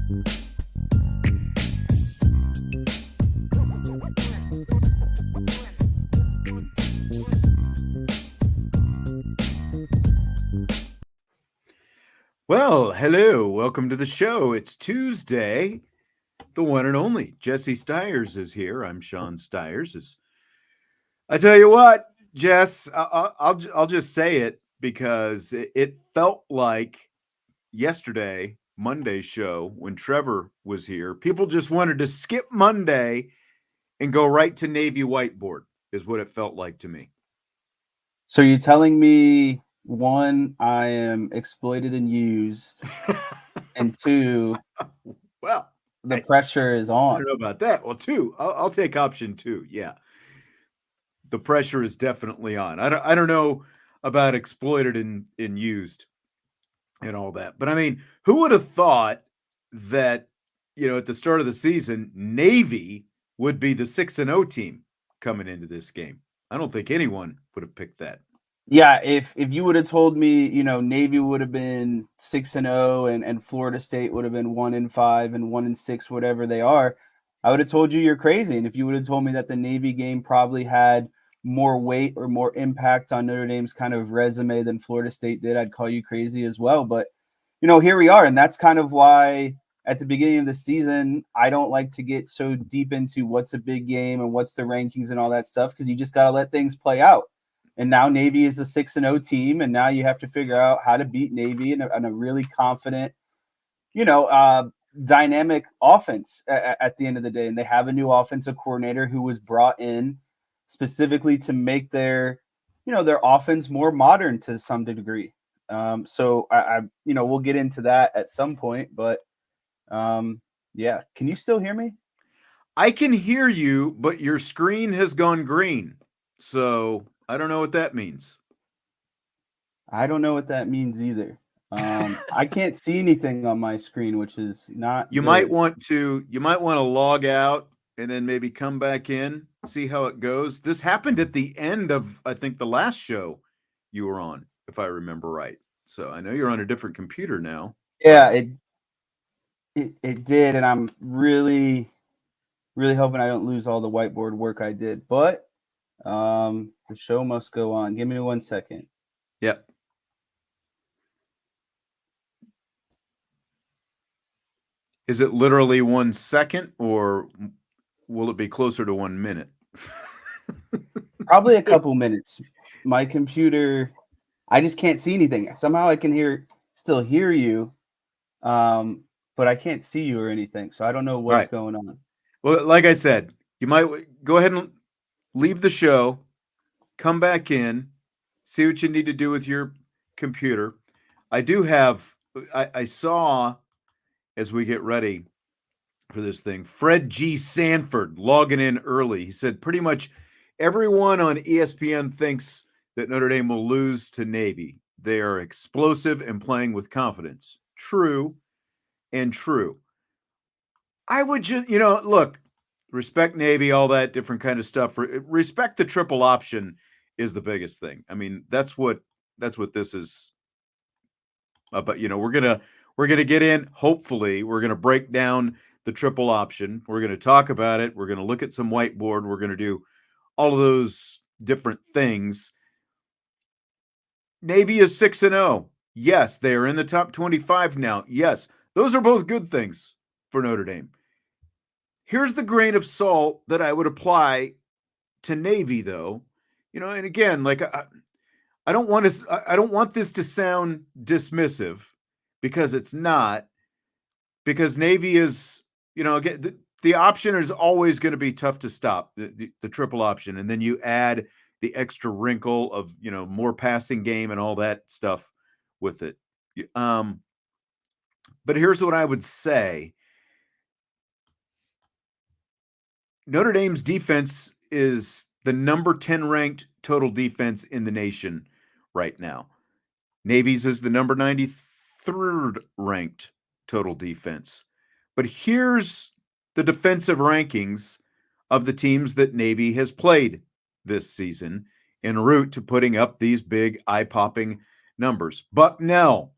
Well, hello. Welcome to the show. It's Tuesday. The one and only Jesse Stiers is here. I'm Sean Stiers. I tell you what, Jess, I'll just say it because it felt like yesterday, Monday's show, when Trevor was here, people just wanted to skip Monday and go right to Navy whiteboard, is what it felt like to me. So you're telling me, one, I am exploited and used, and two, well, the pressure is I on. don't know about that. Well, two, I'll take option two. Yeah. The pressure is definitely on. I don't know about exploited and used and all that. But I mean, who would have thought that, at the start of the season, Navy would be the 6-0 team coming into this game? I don't think anyone would have picked that. Yeah, if you would have told me, Navy would have been 6-0 and Florida State would have been 1-5 and 1-6, whatever they are, I would have told you you're crazy. And if you would have told me that the Navy game probably had more weight or more impact on Notre Dame's kind of resume than Florida State did, I'd call you crazy as well. But, here we are. And that's kind of why at the beginning of the season, I don't like to get so deep into what's a big game and what's the rankings and all that stuff, because you just got to let things play out. And now Navy is a 6-0 team, and now you have to figure out how to beat Navy in a really confident, dynamic offense at the end of the day. And they have a new offensive coordinator who was brought in specifically to make their offense more modern to some degree. So I we'll get into that at some point, but yeah. Can you still hear me? I can hear you, but your screen has gone green. So I don't know what that means. I don't know what that means either. I can't see anything on my screen, which is not You good. might want to log out and then maybe come back in, see how it goes. This happened at the end of, I think, the last show you were on, if I remember right. So I know you're on a different computer now. Yeah, it did, and I'm really, really hoping I don't lose all the whiteboard work I did. But the show must go on. Give me 1 second. Yep. Is it literally 1 second, or will it be closer to 1 minute? Probably a couple minutes. My computer, I just can't see anything. Somehow I can still hear you, but I can't see you or anything. So I don't know what's going on. Well, like I said, you might go ahead and leave the show, come back in, see what you need to do with your computer. I saw, as we get ready for this thing, Fred G. Sanford logging in early. He said pretty much everyone on ESPN thinks that Notre Dame will lose to Navy. They are explosive and playing with confidence. True and true. I would just, look, respect Navy, all that different kind of stuff. Respect the triple option is the biggest thing. I mean, that's what this is. But we're gonna get in. Hopefully, we're gonna break down the triple option. We're gonna talk about it. We're gonna look at some whiteboard. We're gonna do all of those different things. Navy is 6-0. Yes, they are in the top 25 now. Yes, those are both good things for Notre Dame. Here's the grain of salt that I would apply to Navy, though. And again, like I don't want this to sound dismissive, because it's not. Because Navy is, again, the option is always going to be tough to stop, the triple option, and then you add the extra wrinkle of more passing game and all that stuff with it. But here's what I would say. Notre Dame's defense is the number 10 ranked total defense in the nation right now. Navy's is the number 93rd ranked total defense. But here's the defensive rankings of the teams that Navy has played this season en route to putting up these big eye-popping numbers. Bucknell,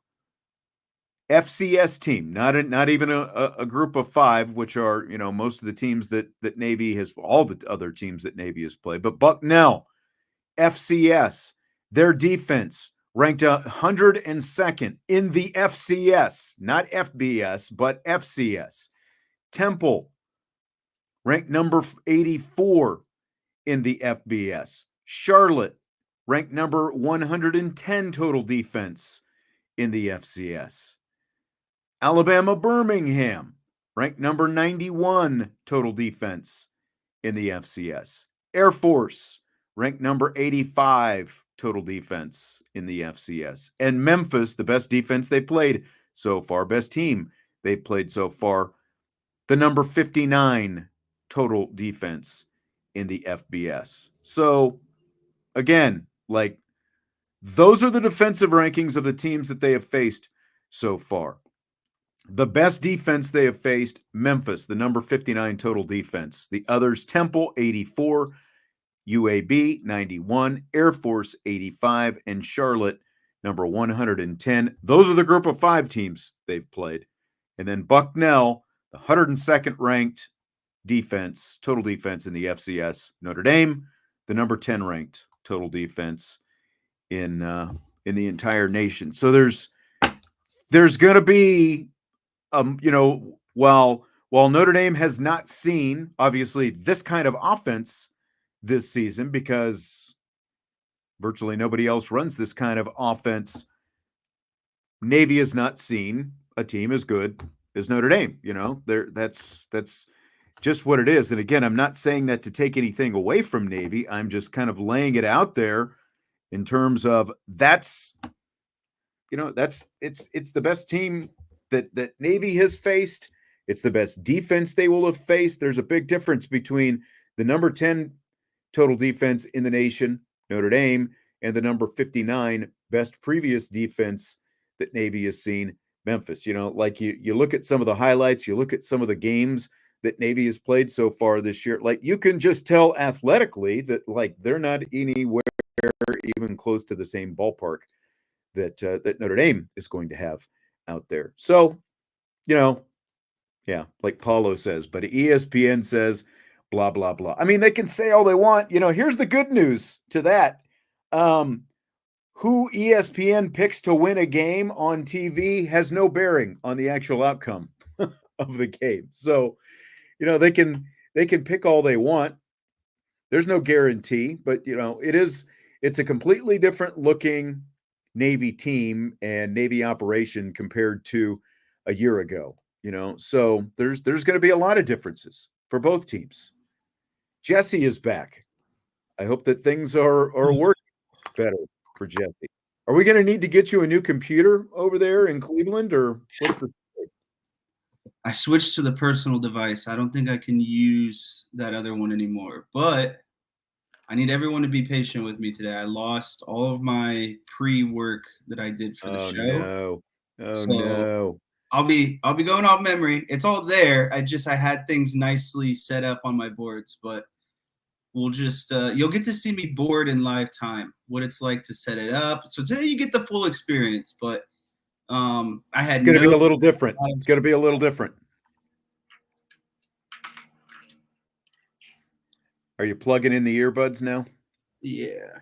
FCS team, not even a group of 5, which are, most of the teams that Navy has, all the other teams that Navy has played, but Bucknell, FCS, their defense ranked 102nd in the FCS, not FBS, but FCS. Temple ranked number 84 in the FBS. Charlotte ranked number 110 total defense in the FCS. Alabama Birmingham ranked number 91 total defense in the FCS. Air Force ranked number 85 total defense in the FCS. And Memphis, the best defense they played so far, best team they played so far, the number 59 total defense in the FBS. So again, like, those are the defensive rankings of the teams that they have faced so far. The best defense they have faced, Memphis, the number 59 total defense. The others, Temple, 84, UAB, 91, Air Force, 85, and Charlotte, number 110. Those are the group of 5 teams they've played. And then Bucknell, the 102nd ranked defense, total defense in the FCS. Notre Dame, the number 10 ranked total defense in the entire nation. So there's going to be, while Notre Dame has not seen, obviously, this kind of offense this season, because virtually nobody else runs this kind of offense, Navy has not seen a team as good as Notre Dame. That's just what it is. And again, I'm not saying that to take anything away from Navy. I'm just kind of laying it out there in terms of it's the best team that Navy has faced. It's the best defense they will have faced. There's a big difference between the number 10 total defense in the nation, Notre Dame, and the number 59 best previous defense that Navy has seen, Memphis. Like you look at some of the highlights, you look at some of the games that Navy has played so far this year, like, you can just tell athletically that, like, they're not anywhere even close to the same ballpark that Notre Dame is going to have out there. So, like Paulo says, but ESPN says blah, blah, blah. I mean, they can say all they want. Here's the good news to that. Who ESPN picks to win a game on TV has no bearing on the actual outcome of the game. So, they can pick all they want. There's no guarantee, but it's a completely different looking Navy team and Navy operation compared to a year ago. So there's going to be a lot of differences for both teams. Jesse is back. I hope that things are working better for Jesse. Are we going to need to get you a new computer over there in Cleveland, or what's the? I switched to the personal device. I don't think I can use that other one anymore, but I need everyone to be patient with me today. I lost all of my pre-work that I did for the show. No. I'll be going off memory. It's all there. I had things nicely set up on my boards, but we'll just you'll get to see me board in live time, what it's like to set it up. So today you get the full experience, but it's going to be a little different. It's going to be a little different. Are you plugging in the earbuds now? Yeah.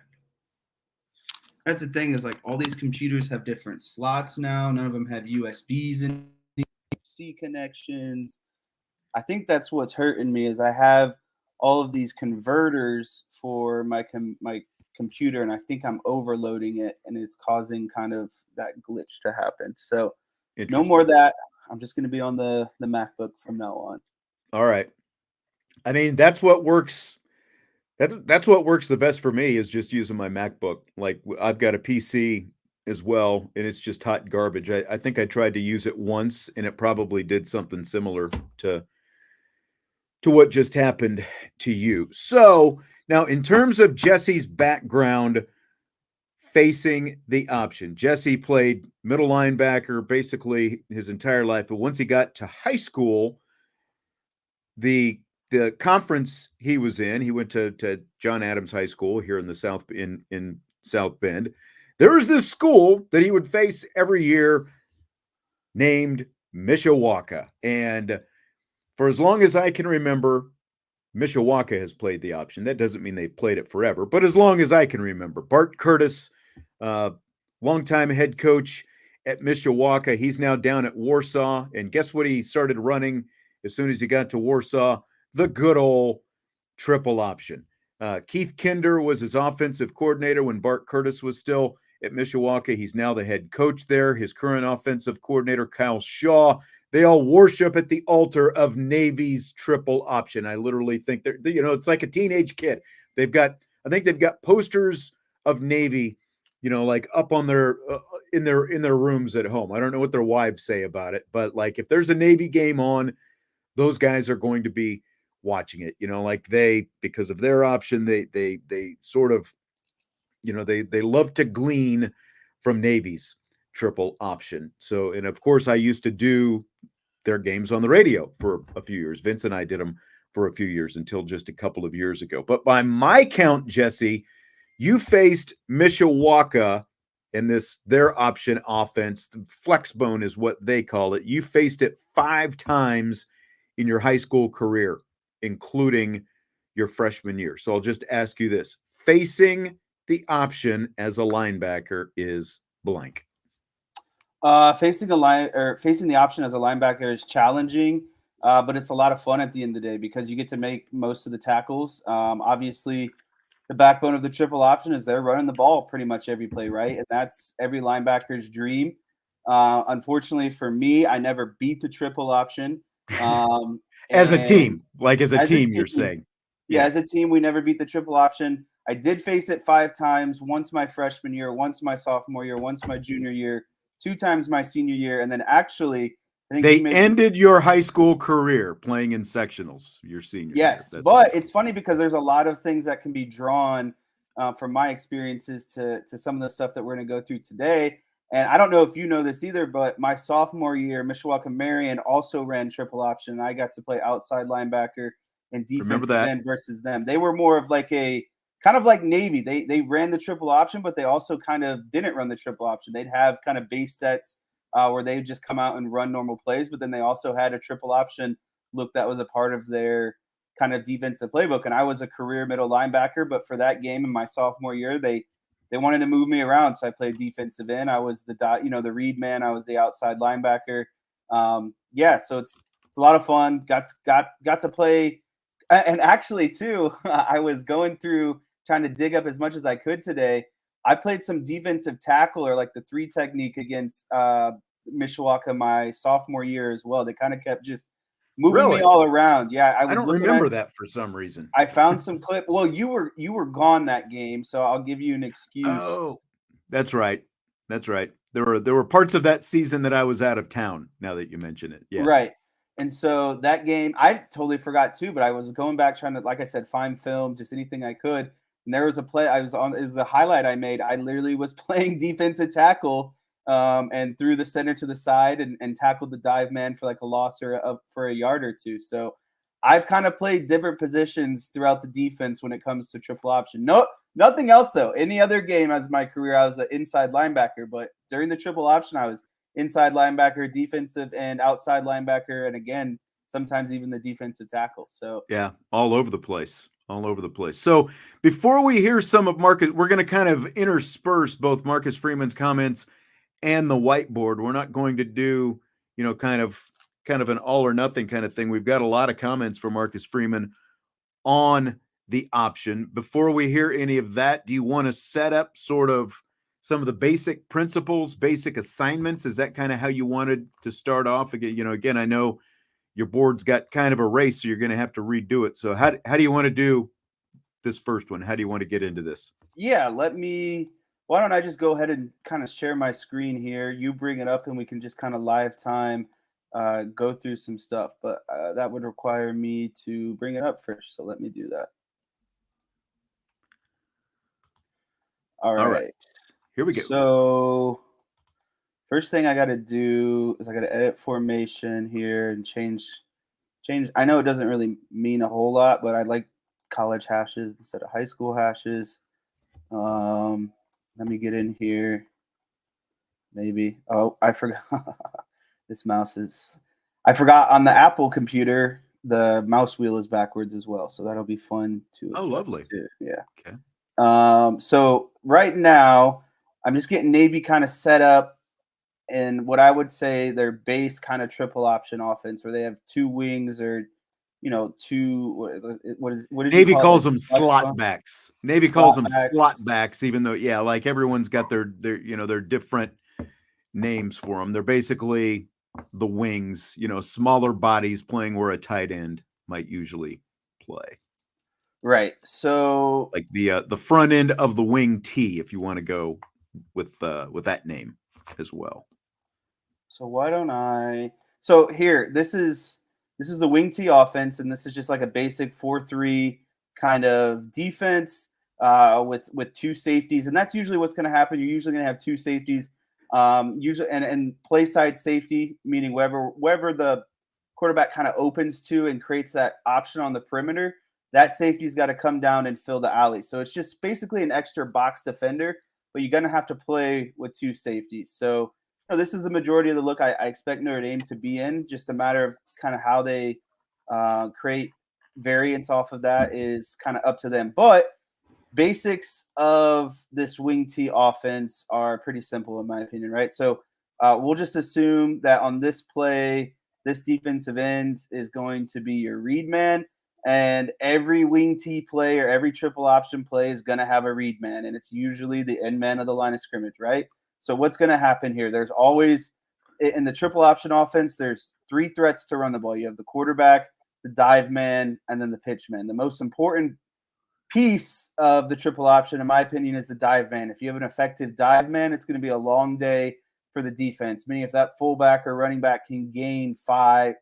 That's the thing, is like all these computers have different slots now. None of them have USBs and C connections. I think that's what's hurting me, is I have all of these converters for my computer, and I think I'm overloading it, and it's causing kind of that glitch to happen. So no more of that. I'm just going to be on the MacBook from now on. All right. I mean, that's what works. That's what works the best for me, is just using my MacBook. Like, I've got a PC as well, and it's just hot garbage. I think I tried to use it once, and it probably did something similar to what just happened to you. So now, in terms of Jesse's background facing the option, Jesse played middle linebacker basically his entire life, but once he got to high school, the conference he was in, he went to John Adams High School here in the South, in South Bend. There was this school that he would face every year named Mishawaka. And for as long as I can remember, Mishawaka has played the option. That doesn't mean they've played it forever, but as long as I can remember, Bart Curtis, longtime head coach at Mishawaka. He's now down at Warsaw. And guess what he started running as soon as he got to Warsaw? The good old triple option. Keith Kinder was his offensive coordinator when Bart Curtis was still at Mishawaka. He's now the head coach there. His current offensive coordinator, Kyle Shaw. They all worship at the altar of Navy's triple option. I literally think it's like a teenage kid. I think they've got posters of Navy, like up on their in their rooms at home. I don't know what their wives say about it, but like if there's a Navy game on, those guys are going to be watching it. Like because of their option, they sort of, they love to glean from Navy's triple option. So, and of course, I used to do their games on the radio for a few years. Vince and I did them for a few years until just a couple of years ago. But by my count, Jesse, you faced Mishawaka in their option offense. Flexbone is what they call it. You faced it 5 times in your high school career, including your freshman year. So I'll just ask you this. Facing the option as a linebacker is blank. Facing the option as a linebacker is challenging, but it's a lot of fun at the end of the day because you get to make most of the tackles. Obviously, the backbone of the triple option is they're running the ball pretty much every play, right? And that's every linebacker's dream. Unfortunately for me, I never beat the triple option. As a team, you're saying. Yeah, yes. As a team, we never beat the triple option. I did face it 5 times, once my freshman year, once my sophomore year, once my junior year, 2 times my senior year, and then actually, I think they ended your high school career playing in sectionals your senior year. Yes, but it's funny because there's a lot of things that can be drawn from my experiences to some of the stuff that we're going to go through today. And I don't know if you know this either, but my sophomore year, Mishawaka Marion also ran triple option, and I got to play outside linebacker and defensive end versus them. They were more of like kind of like Navy. They ran the triple option, but they also kind of didn't run the triple option. They'd have kind of base sets where they would just come out and run normal plays, but then they also had a triple option look that was a part of their kind of defensive playbook. And I was a career middle linebacker, but for that game in my sophomore year, they wanted to move me around, so I played defensive end. I was the read man. I was the outside linebacker. So it's a lot of fun. Got to play, and actually too, I was going through trying to dig up as much as I could today. I played some defensive tackle or like the 3 technique against Mishawaka my sophomore year as well. They kind of kept just moving me all around. Yeah, I don't remember that for some reason. I found some clip. Well, you were gone that game, so I'll give you an excuse. Oh, that's right. There were parts of that season that I was out of town. Now that you mention it, yes. Right. And so that game, I totally forgot too. But I was going back trying to, like I said, find film, just anything I could. And there was a play it was a highlight I made. I literally was playing defensive tackle and threw the center to the side and tackled the dive man for like a loss or for a yard or 2. So I've kind of played different positions throughout the defense when it comes to triple option. No, nothing else though. Any other game as my career, I was an inside linebacker, but during the triple option, I was inside linebacker, defensive and outside linebacker, and again, sometimes even the defensive tackle. So yeah, all over the place. So before we hear some of Marcus, we're going to kind of intersperse both Marcus Freeman's comments and the whiteboard. We're not going to do, kind of an all or nothing kind of thing. We've got a lot of comments from Marcus Freeman on the option. Before we hear any of that, do you want to set up sort of some of the basic principles, basic assignments? Is that kind of how you wanted to start off? Again, I know your board's got kind of a race, so you're going to have to redo it. So how do you want to do this first one? How do you want to get into this? Yeah, why don't I just go ahead and kind of share my screen here? You bring it up and we can just kind of live time go through some stuff. But that would require me to bring it up first. So let me do that. All right. Here we go. So first thing I got to do is I got to edit formation here and change. I know it doesn't really mean a whole lot, but I like college hashes instead of high school hashes. Let me get in here. Maybe. Oh, I forgot. This mouse is. I forgot on the Apple computer, the mouse wheel is backwards as well, so that'll be fun to. Oh, lovely. Too. Yeah. Okay. So right now, I'm just getting Navy kind of set up in what I would say their base kind of triple option offense, where they have two wings or, what did Navy you call calls it? them slot backs. Navy calls them slot backs, even though, yeah, like everyone's got their different names for them. They're basically the wings, smaller bodies playing where a tight end might usually play. Right. So like the front end of the wing T, if you want to go with that name as well. So why don't I? So here, this is the wing T offense, and this is just like a basic 4-3 kind of defense with two safeties, and that's usually what's going to happen. You're usually going to have two safeties, usually and play side safety, meaning wherever the quarterback kind of opens to and creates that option on the perimeter, that safety's got to come down and fill the alley. So it's just basically an extra box defender, but you're going to have to play with two safeties. So this is the majority of the look I expect Notre Dame to be in. Just a matter of kind of how they create variance off of that is kind of up to them. But basics of this wing T offense are pretty simple, in my opinion, right? So we'll just assume that on this play, this defensive end is going to be your read man, and every wing T play or every triple option play is going to have a read man, and it's usually the end man of the line of scrimmage, right? So what's going to happen here? There's always, in the triple option offense, there's three threats to run the ball. You have the quarterback, the dive man, and then the pitch man. The most important piece of the triple option, in my opinion, is the dive man. If you have an effective dive man, it's going to be a long day for the defense. Meaning if that fullback or running back can gain 5,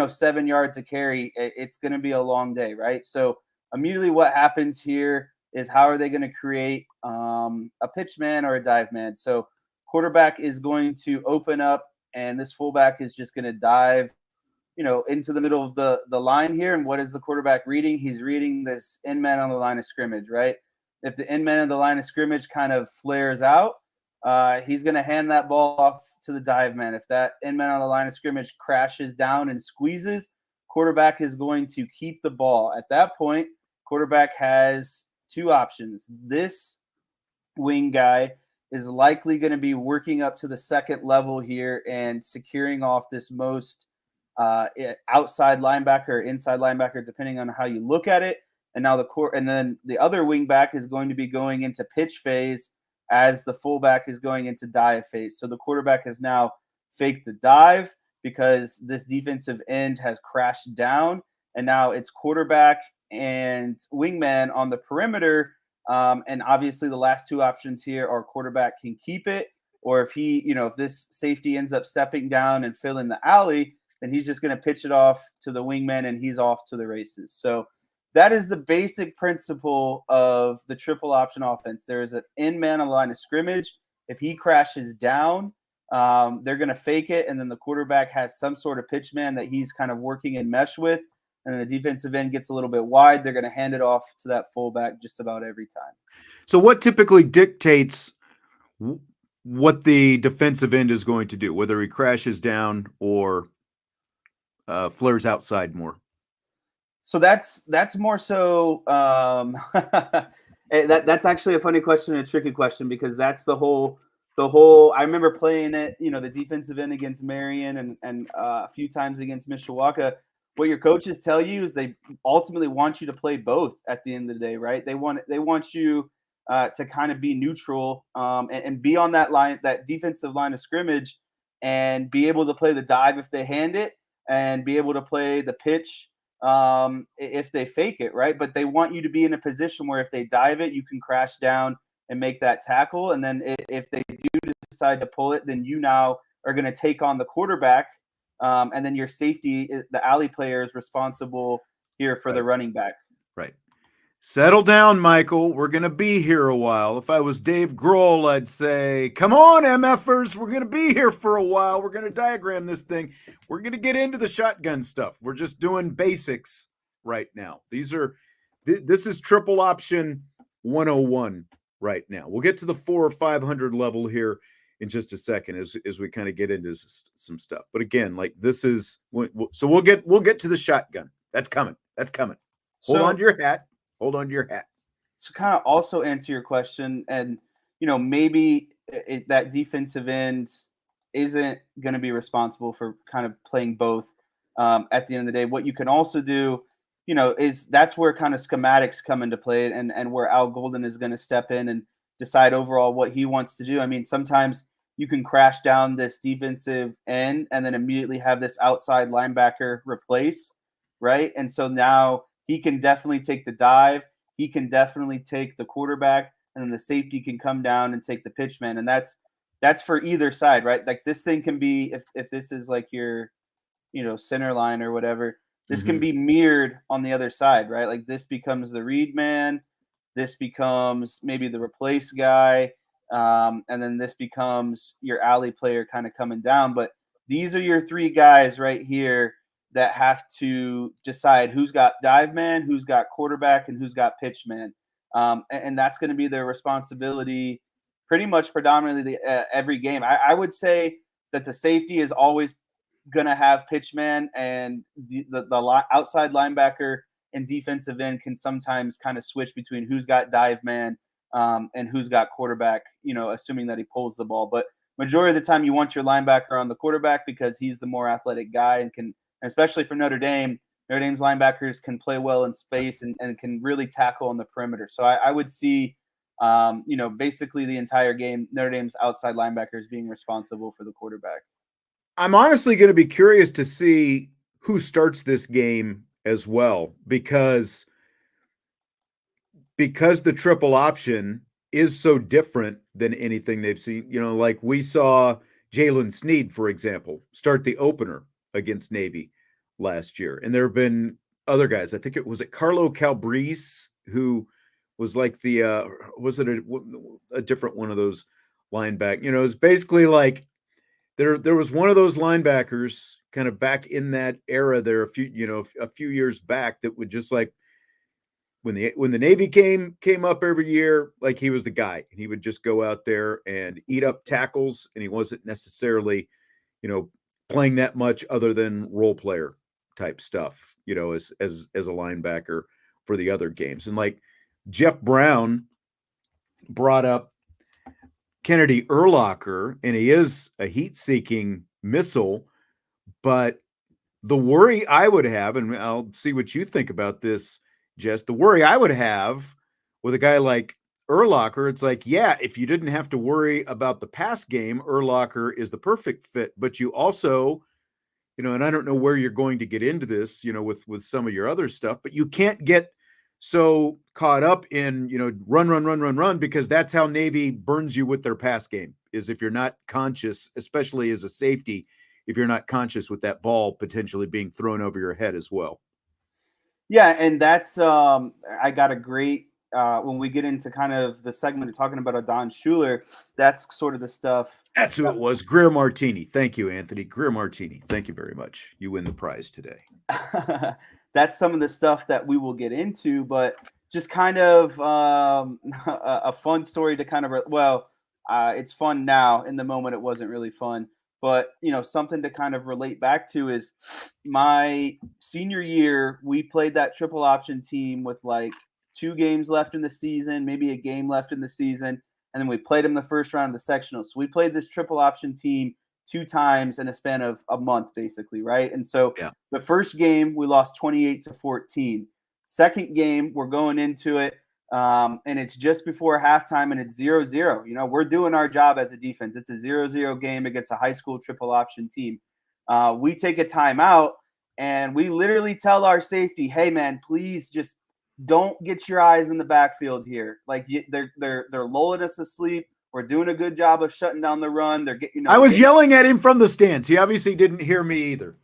7 yards a carry, it's going to be a long day, right? So immediately what happens here is how are they going to create a pitch man or a dive man? So quarterback is going to open up, and this fullback is just going to dive, into the middle of the line here. And what is the quarterback reading? He's reading this end man on the line of scrimmage, right? If the end man of the line of scrimmage kind of flares out, he's going to hand that ball off to the dive man. If that end man on the line of scrimmage crashes down and squeezes, quarterback is going to keep the ball. At that point, quarterback has two options. This wing guy is likely going to be working up to the second level here and securing off this most outside linebacker or inside linebacker, depending on how you look at it. And now and then the other wing back is going to be going into pitch phase as the fullback is going into dive phase. So the quarterback has now faked the dive because this defensive end has crashed down, and now it's quarterback and wingman on the perimeter. And obviously the last two options here are quarterback can keep it, or if this safety ends up stepping down and filling the alley, then he's just going to pitch it off to the wingman and he's off to the races. So that is the basic principle of the triple option offense. There is an end man on the line of scrimmage. If he crashes down, they're going to fake it, and then the quarterback has some sort of pitch man that he's kind of working in mesh with, and the defensive end gets a little bit wide. They're going to hand it off to that fullback just about every time. So what typically dictates what the defensive end is going to do, whether he crashes down or flares outside more? So that's more so that's actually a funny question and a tricky question, because that's the whole I remember playing it, the defensive end against Marion and a few times against Mishawaka. What your coaches tell you is they ultimately want you to play both at the end of the day, right? They want you to kind of be neutral and be on that line, that defensive line of scrimmage, and be able to play the dive if they hand it, and be able to play the pitch if they fake it, right? But they want you to be in a position where if they dive it, you can crash down and make that tackle. And then if they do decide to pull it, then you now are going to take on the quarterback. And then your safety, the alley player, is responsible here for the running back. Right. Settle down, Michael. We're going to be here a while. If I was Dave Grohl, I'd say, come on, MFers. We're going to be here for a while. We're going to diagram this thing. We're going to get into the shotgun stuff. We're just doing basics right now. This is triple option 101 right now. We'll get to the 400 or 500 level here in just a second as we kind of get into some stuff. But again, like this is so we'll get to the shotgun. That's coming. Hold on to your hat. So kind of also answer your question, and maybe that defensive end isn't going to be responsible for kind of playing both. At the end of the day, what you can also do, is that's where kind of schematics come into play, and where Al Golden is going to step in and decide overall what he wants to do. I mean, sometimes you can crash down this defensive end and then immediately have this outside linebacker replace, right? And so now he can definitely take the dive. He can definitely take the quarterback, and then the safety can come down and take the pitchman. And that's for either side, right? Like this thing can be, if this is like your, center line or whatever, this can be mirrored on the other side, right? Like this becomes the read man. This becomes maybe the replace guy. And then this becomes your alley player kind of coming down. But these are your three guys right here that have to decide who's got dive man, who's got quarterback, and who's got pitch man. And that's going to be their responsibility pretty much predominantly every game. I would say that the safety is always going to have pitch man, and the outside linebacker and defensive end can sometimes kind of switch between who's got dive man and who's got quarterback, assuming that he pulls the ball. But majority of the time you want your linebacker on the quarterback because he's the more athletic guy and can, especially for Notre Dame's linebackers can play well in space and can really tackle on the perimeter. So I would see, basically the entire game, Notre Dame's outside linebackers being responsible for the quarterback. I'm honestly going to be curious to see who starts this game as well, because the triple option is so different than anything they've seen. Like we saw Jalen Sneed, for example, start the opener against Navy last year. And there have been other guys. I think it was Carlo Calabrese, who was like was it a different one of those linebackers? It's basically like there was one of those linebackers kind of back in that era there a few years back that would just like when the Navy came up every year, like he was the guy, and he would just go out there and eat up tackles, and he wasn't necessarily, playing that much other than role player type stuff, as a linebacker for the other games. And like Jeff Brown brought up Kennedy Urlacher, and he is a heat-seeking missile, but the worry I would have, and I'll see what you think about this, Jess, the worry I would have with a guy like Urlacher, it's like, yeah, if you didn't have to worry about the pass game, Urlacher is the perfect fit, but you also, and I don't know where you're going to get into this, with some of your other stuff, but you can't get so caught up in, run, because that's how Navy burns you with their pass game, is if you're not conscious, especially as a safety, if you're not conscious with that ball potentially being thrown over your head as well. Yeah, and that's I got a great when we get into kind of the segment of talking about Adon Schuler, that's sort of the stuff. That's who it was. Greer Martini. Thank you, Anthony. Greer Martini. Thank you very much. You win the prize today. That's some of the stuff that we will get into, but just kind of a fun story to kind of, it's fun now. In the moment, it wasn't really fun. But, something to kind of relate back to is my senior year, we played that triple option team with like 2 games left in the season, maybe a game left in the season. And then we played them the first round of the sectional. So we played this triple option team 2 times in a span of a month, basically, right? And so The first game, we lost 28-14. Second game, we're going into it. And it's just before halftime and it's 0-0. We're doing our job as a defense. It's a 0-0 game against a high school triple option team. We take a timeout and we literally tell our safety, hey man, please just don't get your eyes in the backfield here. Like they're lulling us asleep. We're doing a good job of shutting down the run. They're getting, I was yelling at him from the stands. He obviously didn't hear me either.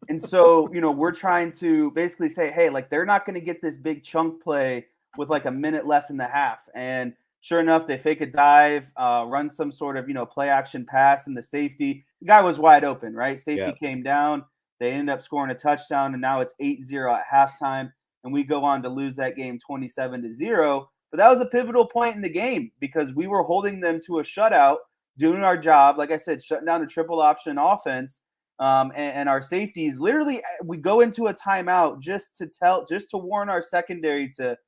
And so, we're trying to basically say, hey, like they're not going to get this big chunk play with like a minute left in the half. And sure enough, they fake a dive, run some sort of, play action pass, and the safety, the guy was wide open, right? Safety came down. They ended up scoring a touchdown, and now it's 8-0 at halftime. And we go on to lose that game 27-0. But that was a pivotal point in the game because we were holding them to a shutout, doing our job. Like I said, shutting down a triple option offense. And our safeties, literally, we go into a timeout just to warn our secondary to,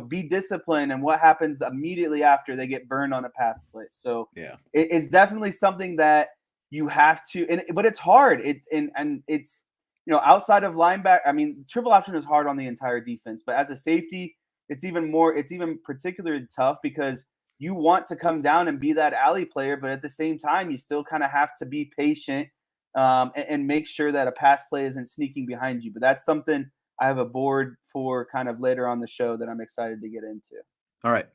be disciplined and what happens immediately after they get burned on a pass play. So yeah, it's definitely something that you have to, but it's hard. And it's, outside of linebacker, I mean, triple option is hard on the entire defense, but as a safety, it's even particularly tough because you want to come down and be that alley player, but at the same time, you still kind of have to be patient and make sure that a pass play isn't sneaking behind you. But that's something I have a board for kind of later on the show that I'm excited to get into. All right.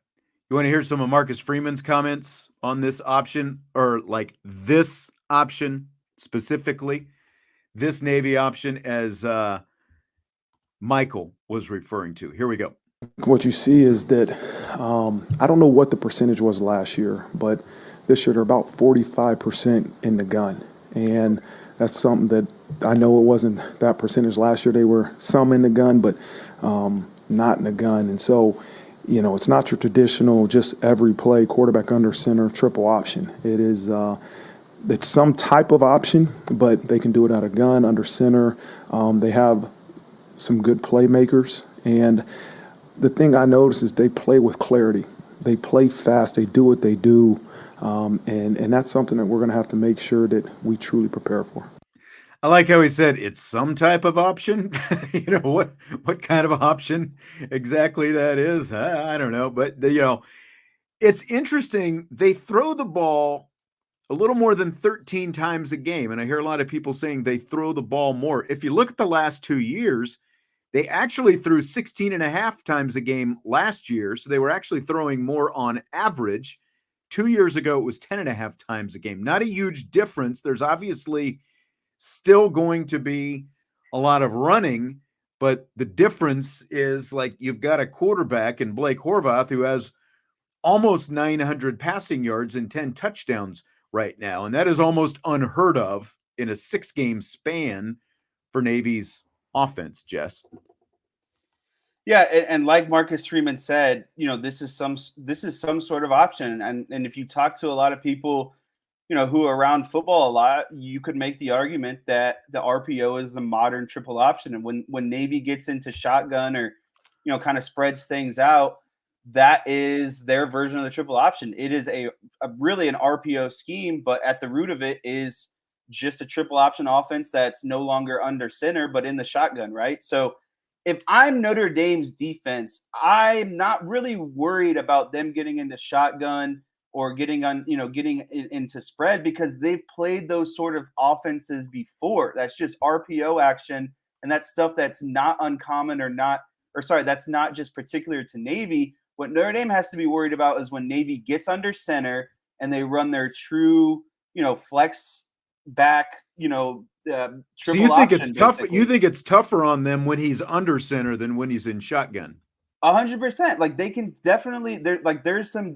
You want to hear some of Marcus Freeman's comments on this option, or like this option specifically, this Navy option, as Michael was referring to? Here we go. What you see is that I don't know what the percentage was last year, but this year they're about 45% in the gun. And that's something that I know it wasn't that percentage last year. They were some in the gun, but not in the gun. And so, it's not your traditional just every play quarterback under center triple option. It is it's some type of option, but they can do it out of gun, under center. They have some good playmakers. And the thing I notice is they play with clarity. They play fast. They do what they do. And that's something that we're going to have to make sure that we truly prepare for. I like how he said it's some type of option. What kind of option exactly that is? I don't know. But, it's interesting. They throw the ball a little more than 13 times a game. And I hear a lot of people saying they throw the ball more. If you look at the last 2 years, they actually threw 16 and a half times a game last year. So they were actually throwing more on average. 2 years ago, it was 10 and a half times a game. Not a huge difference. There's obviously still going to be a lot of running, but the difference is like you've got a quarterback in Blake Horvath who has almost 900 passing yards and 10 touchdowns right now. And that is almost unheard of in a 6-game span for Navy's offense, Jess. Yeah, and like Marcus Freeman said, this is some sort of option. And if you talk to a lot of people, who are around football a lot, you could make the argument that the RPO is the modern triple option. And when Navy gets into shotgun or, kind of spreads things out, that is their version of the triple option. It is a really an RPO scheme, but at the root of it is just a triple option offense that's no longer under center, but in the shotgun, right? So if I'm Notre Dame's defense, I'm not really worried about them getting into shotgun or getting into spread because they've played those sort of offenses before. That's just RPO action, and that's stuff that's not uncommon that's not just particular to Navy. What Notre Dame has to be worried about is when Navy gets under center and they run their true, flex back, triple so you think option, it's tough? basically. You think it's tougher on them when he's under center than when he's in shotgun? 100%. Like they can definitely there's some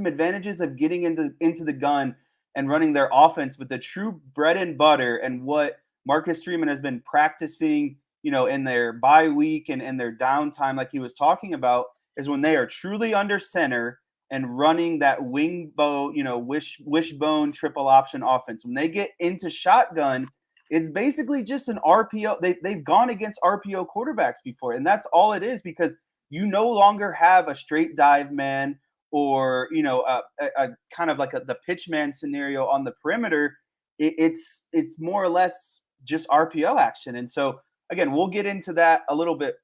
advantages of getting into the gun and running their offense, but the true bread and butter and what Marcus Freeman has been practicing, in their bye week and their downtime, like he was talking about, is when they are truly under center and running that wishbone triple option offense. When they get into shotgun, it's basically just an RPO. They've gone against RPO quarterbacks before, and that's all it is because you no longer have a straight dive man or, a kind of like the pitch man scenario on the perimeter. It's more or less just RPO action. And so, again, we'll get into that a little bit.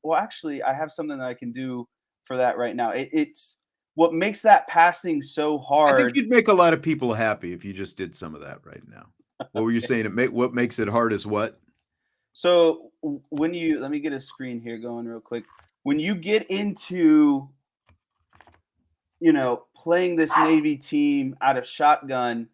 Well, actually, I have something that I can do for that right now. It's what makes that passing so hard. I think you'd make a lot of people happy if you just did some of that right now. What were you saying? What makes it hard is what? So let me get a screen here going real quick. When you get into, playing this Navy team out of shotgun,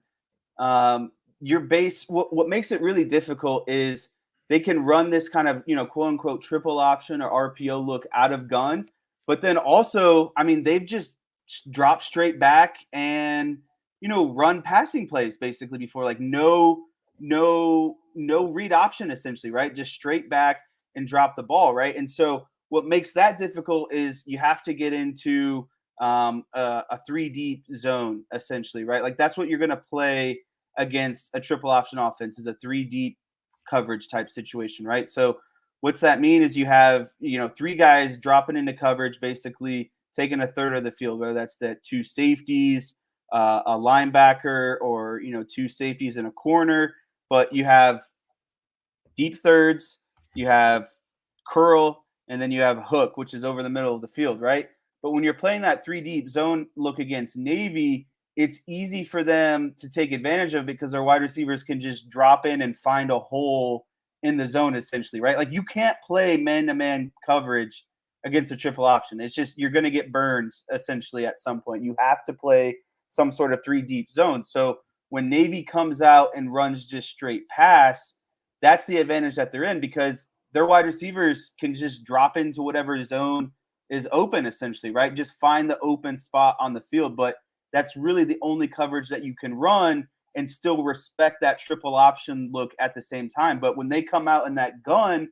your base, what makes it really difficult is they can run this kind of, quote unquote triple option or RPO look out of gun. But then also, I mean, they've just dropped straight back and, run passing plays basically before, like no read option essentially, right? Just straight back and drop the ball, right? And so what makes that difficult is you have to get into a 3 deep zone, essentially, right? Like that's what you're going to play against a triple option offense, is a 3 deep coverage type situation, right? So what's that mean is you have, 3 guys dropping into coverage, basically taking a third of the field, whether that's the 2 safeties, a linebacker, or 2 safeties in a corner. But you have deep thirds, you have curl, and then you have hook, which is over the middle of the field, right? But when you're playing that 3 deep zone look against Navy, it's easy for them to take advantage of because their wide receivers can just drop in and find a hole in the zone, essentially, right? Like you can't play man-to-man coverage against a triple option. It's just you're going to get burned, essentially, at some point. You have to play some sort of 3 deep zone. So when Navy comes out and runs just straight pass, that's the advantage that they're in because their wide receivers can just drop into whatever zone is open, essentially, right? Just find the open spot on the field. But that's really the only coverage that you can run and still respect that triple option look at the same time. But when they come out in that gun,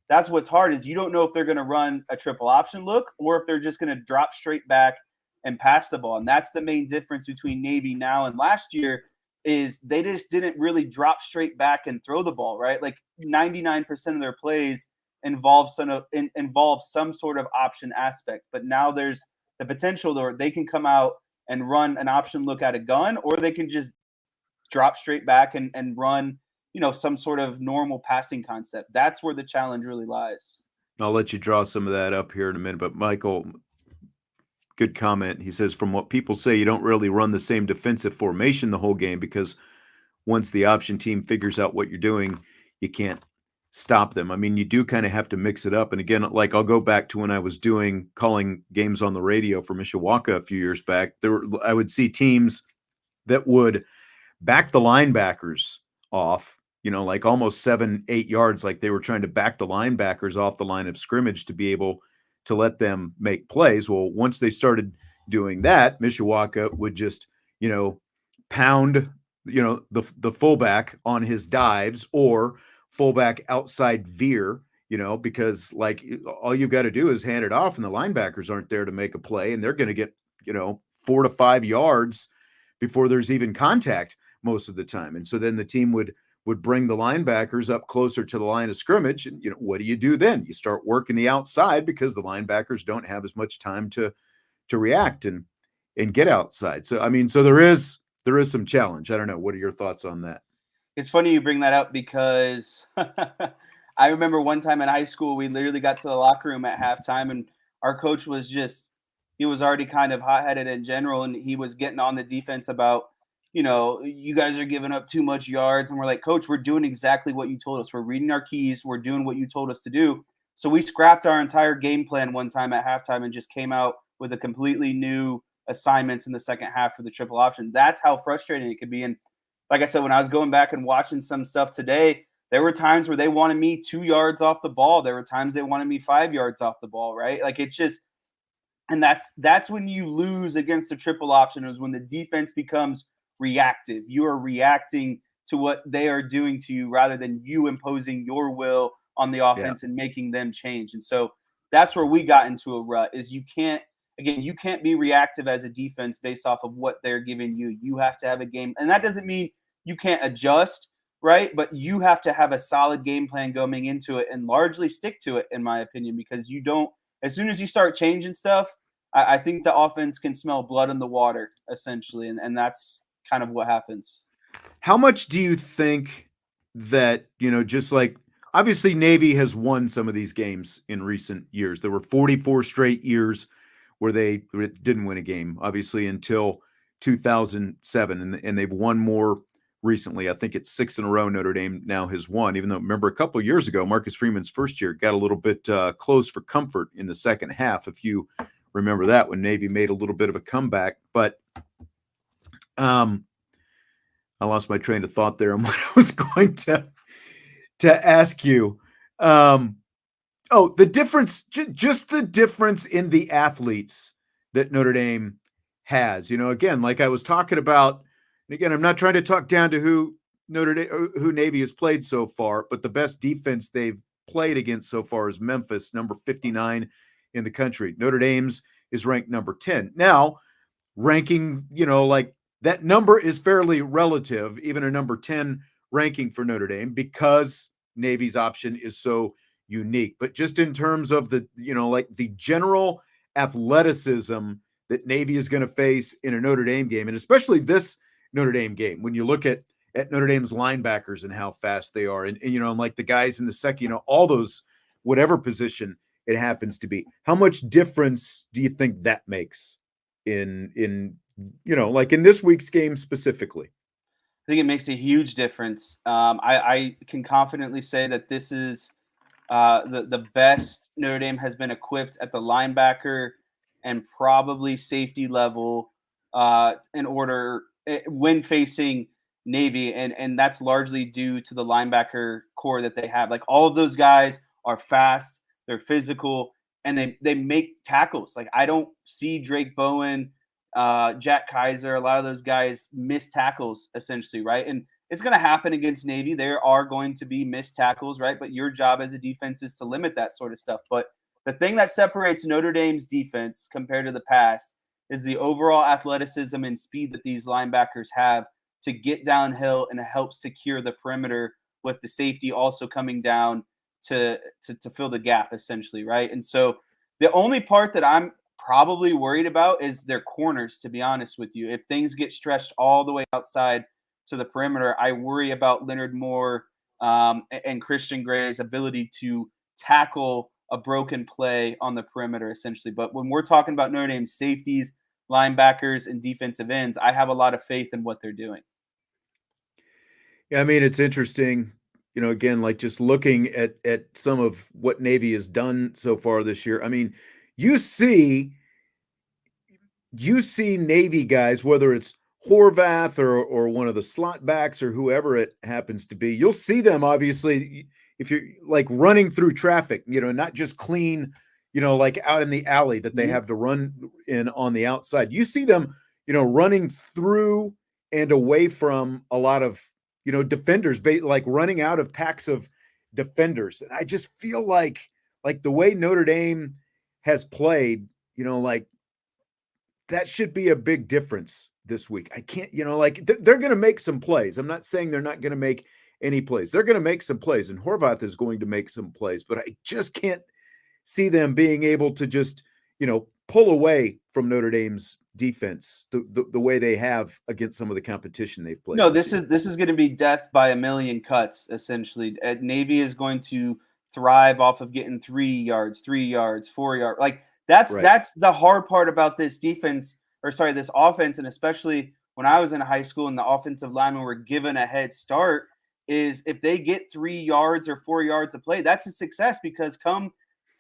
that's what's hard is you don't know if they're going to run a triple option look or if they're just going to drop straight back and pass the ball. And that's the main difference between Navy now and last year is they just didn't really drop straight back and throw the ball, right? Like 99% of their plays involve some sort of option aspect. But now there's the potential where they can come out and run an option look at a gun, or they can just drop straight back and run, some sort of normal passing concept. That's where the challenge really lies. I'll let you draw some of that up here in a minute, but Michael, good comment. He says, from what people say, you don't really run the same defensive formation the whole game because once the option team figures out what you're doing, you can't stop them. I mean, you do kind of have to mix it up. And again, like I'll go back to when I was calling games on the radio for Mishawaka a few years back. I would see teams that would back the linebackers off, like almost 7-8 yards, like they were trying to back the linebackers off the line of scrimmage to be able to let them make plays. Well, once they started doing that, Mishawaka would just, pound, the fullback on his dives or fullback outside veer, because like all you've got to do is hand it off and the linebackers aren't there to make a play and they're going to get, 4 to 5 yards before there's even contact most of the time. And so then the team would bring the linebackers up closer to the line of scrimmage. And, what do you do then? You start working the outside because the linebackers don't have as much time to react and get outside. So, I mean, so there is some challenge. I don't know. What are your thoughts on that? It's funny you bring that up because I remember one time in high school, we literally got to the locker room at halftime and our coach was he was already kind of hot-headed in general. And he was getting on the defense about, you guys are giving up too much yards. And we're like, Coach, we're doing exactly what you told us. We're reading our keys. We're doing what you told us to do. So we scrapped our entire game plan one time at halftime and just came out with a completely new assignments in the second half for the triple option. That's how frustrating it could be. And like I said, when I was going back and watching some stuff today, there were times where they wanted me 2 yards off the ball. There were times they wanted me 5 yards off the ball, right? Like it's just, and that's when you lose against the triple option, is when the defense becomes reactive. You are reacting to what they are doing to you rather than you imposing your will on the offense and making them change. And so that's where we got into a rut, is you can't be reactive as a defense based off of what they're giving you. You have to have a game. And that doesn't mean you can't adjust, right? But you have to have a solid game plan going into it and largely stick to it, in my opinion, because you don't, as soon as you start changing stuff, I think the offense can smell blood in the water, essentially. And that's kind of what happens. How much do you think that, just like obviously Navy has won some of these games in recent years. There were 44 straight years where they didn't win a game, obviously, until 2007. And they've won more recently. I think it's 6 in a row Notre Dame now has won, even though, remember, a couple of years ago, Marcus Freeman's first year got a little bit close for comfort in the second half, if you remember that, when Navy made a little bit of a comeback. But I lost my train of thought there on what I was going to ask you. The difference, just the difference in the athletes that Notre Dame has. Again, like I was talking about, and again, I'm not trying to talk down to who Navy has played so far, but the best defense they've played against so far is Memphis, number 59 in the country. Notre Dame's is ranked number 10. Now, ranking, like that number is fairly relative, even a number 10 ranking for Notre Dame, because Navy's option is so unique. But just in terms of the, like the general athleticism that Navy is going to face in a Notre Dame game, and especially this Notre Dame game, when you look at Notre Dame's linebackers and how fast they are, and like the guys in the second, all those, whatever position it happens to be, how much difference do you think that makes in like in this week's game specifically? I think it makes a huge difference. I can confidently say that this is the best Notre Dame has been equipped at the linebacker and probably safety level in order when facing Navy, and that's largely due to the linebacker core that they have. Like, all of those guys are fast, they're physical, and they make tackles. Like, I don't see Drake Bowen, Jack Kaiser, a lot of those guys miss tackles essentially, right? And it's going to happen against Navy. There are going to be missed tackles, right? But your job as a defense is to limit that sort of stuff. But the thing that separates Notre Dame's defense compared to the past is the overall athleticism and speed that these linebackers have to get downhill and help secure the perimeter, with the safety also coming down to fill the gap essentially, right? And so the only part that I'm probably worried about is their corners, to be honest with you. If things get stretched all the way outside to the perimeter, I worry about Leonard Moore and Christian Gray's ability to tackle a broken play on the perimeter essentially. But when we're talking about Notre Dame's safeties, linebackers, and defensive ends, I have a lot of faith in what they're doing. Yeah, I mean, it's interesting, again, like just looking at some of what Navy has done so far this year. I mean, you see Navy guys, whether it's Horvath or one of the slot backs or whoever it happens to be, you'll see them, obviously, if you're like running through traffic, not just clean, like out in the alley that they have to run in on the outside. You see them, running through and away from a lot of, defenders, like running out of packs of defenders. And I just feel like the way Notre Dame has played, like that should be a big difference this week. I can't, like they're going to make some plays. I'm not saying they're not going to make any plays. They're going to make some plays, and Horvath is going to make some plays, but I just can't see them being able to just, pull away from Notre Dame's defense the way they have against some of the competition they've played. No, this is going to be death by a million cuts essentially. Navy is going to thrive off of getting 3 yards, 4 yards. Like that's the hard part about this defense, this offense, and especially when I was in high school and the offensive linemen were given a head start, is if they get 3 yards or 4 yards of play, that's a success, because come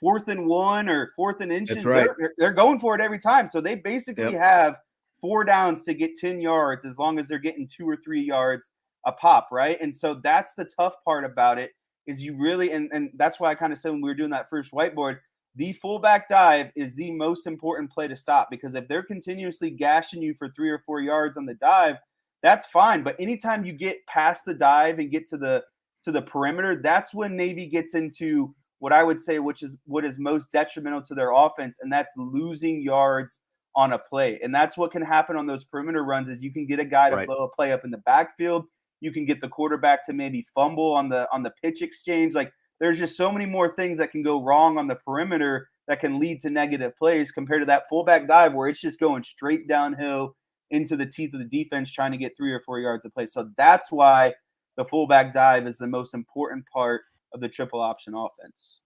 4th and 1 or 4th and inches, they're going for it every time. So they basically have 4 downs to get 10 yards as long as they're getting 2 or 3 yards a pop, right? And so that's the tough part about it, is you really, and that's why I kind of said when we were doing that first whiteboard, the fullback dive is the most important play to stop, because if they're continuously gashing you for 3 or 4 yards on the dive, that's fine. But anytime you get past the dive and get to the perimeter, that's when Navy gets into what I would say, what is most detrimental to their offense, and that's losing yards on a play. And that's what can happen on those perimeter runs, is you can get a guy to blow a play up in the backfield. You can get the quarterback to maybe fumble on the pitch exchange. Like, there's just so many more things that can go wrong on the perimeter that can lead to negative plays compared to that fullback dive where it's just going straight downhill into the teeth of the defense trying to get 3 or 4 yards of play. So that's why the fullback dive is the most important part of the triple option offense.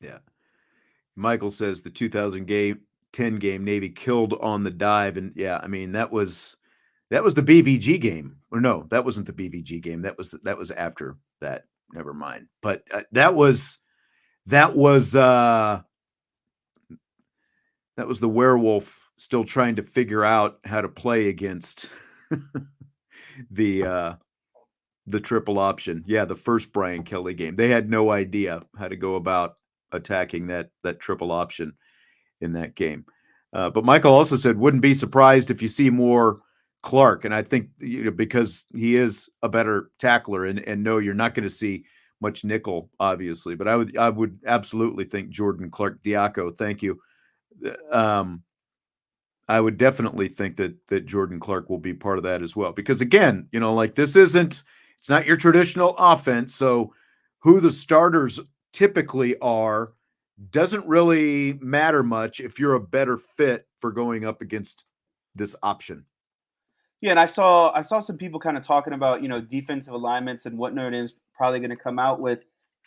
Yeah. Michael says the 2010 game Navy killed on the dive. And yeah, I mean, that was the BVG game. Or no, that wasn't the BVG game. That was after that. Never mind. But that was the werewolf still trying to figure out how to play against the triple option. Yeah, the first Brian Kelly game. They had no idea how to go about attacking that triple option in that game. But Michael also said, wouldn't be surprised if you see more Clark. And I think, because he is a better tackler, and no, you're not going to see much nickel, obviously, but I would absolutely think Jordan Clark Diaco. Thank you. I would definitely think that Jordan Clark will be part of that as well, because again, like it's not your traditional offense. So who the starters typically are doesn't really matter much if you're a better fit for going up against this option. Yeah, and I saw some people kind of talking about, defensive alignments and what Notre Dame is probably going to come out with.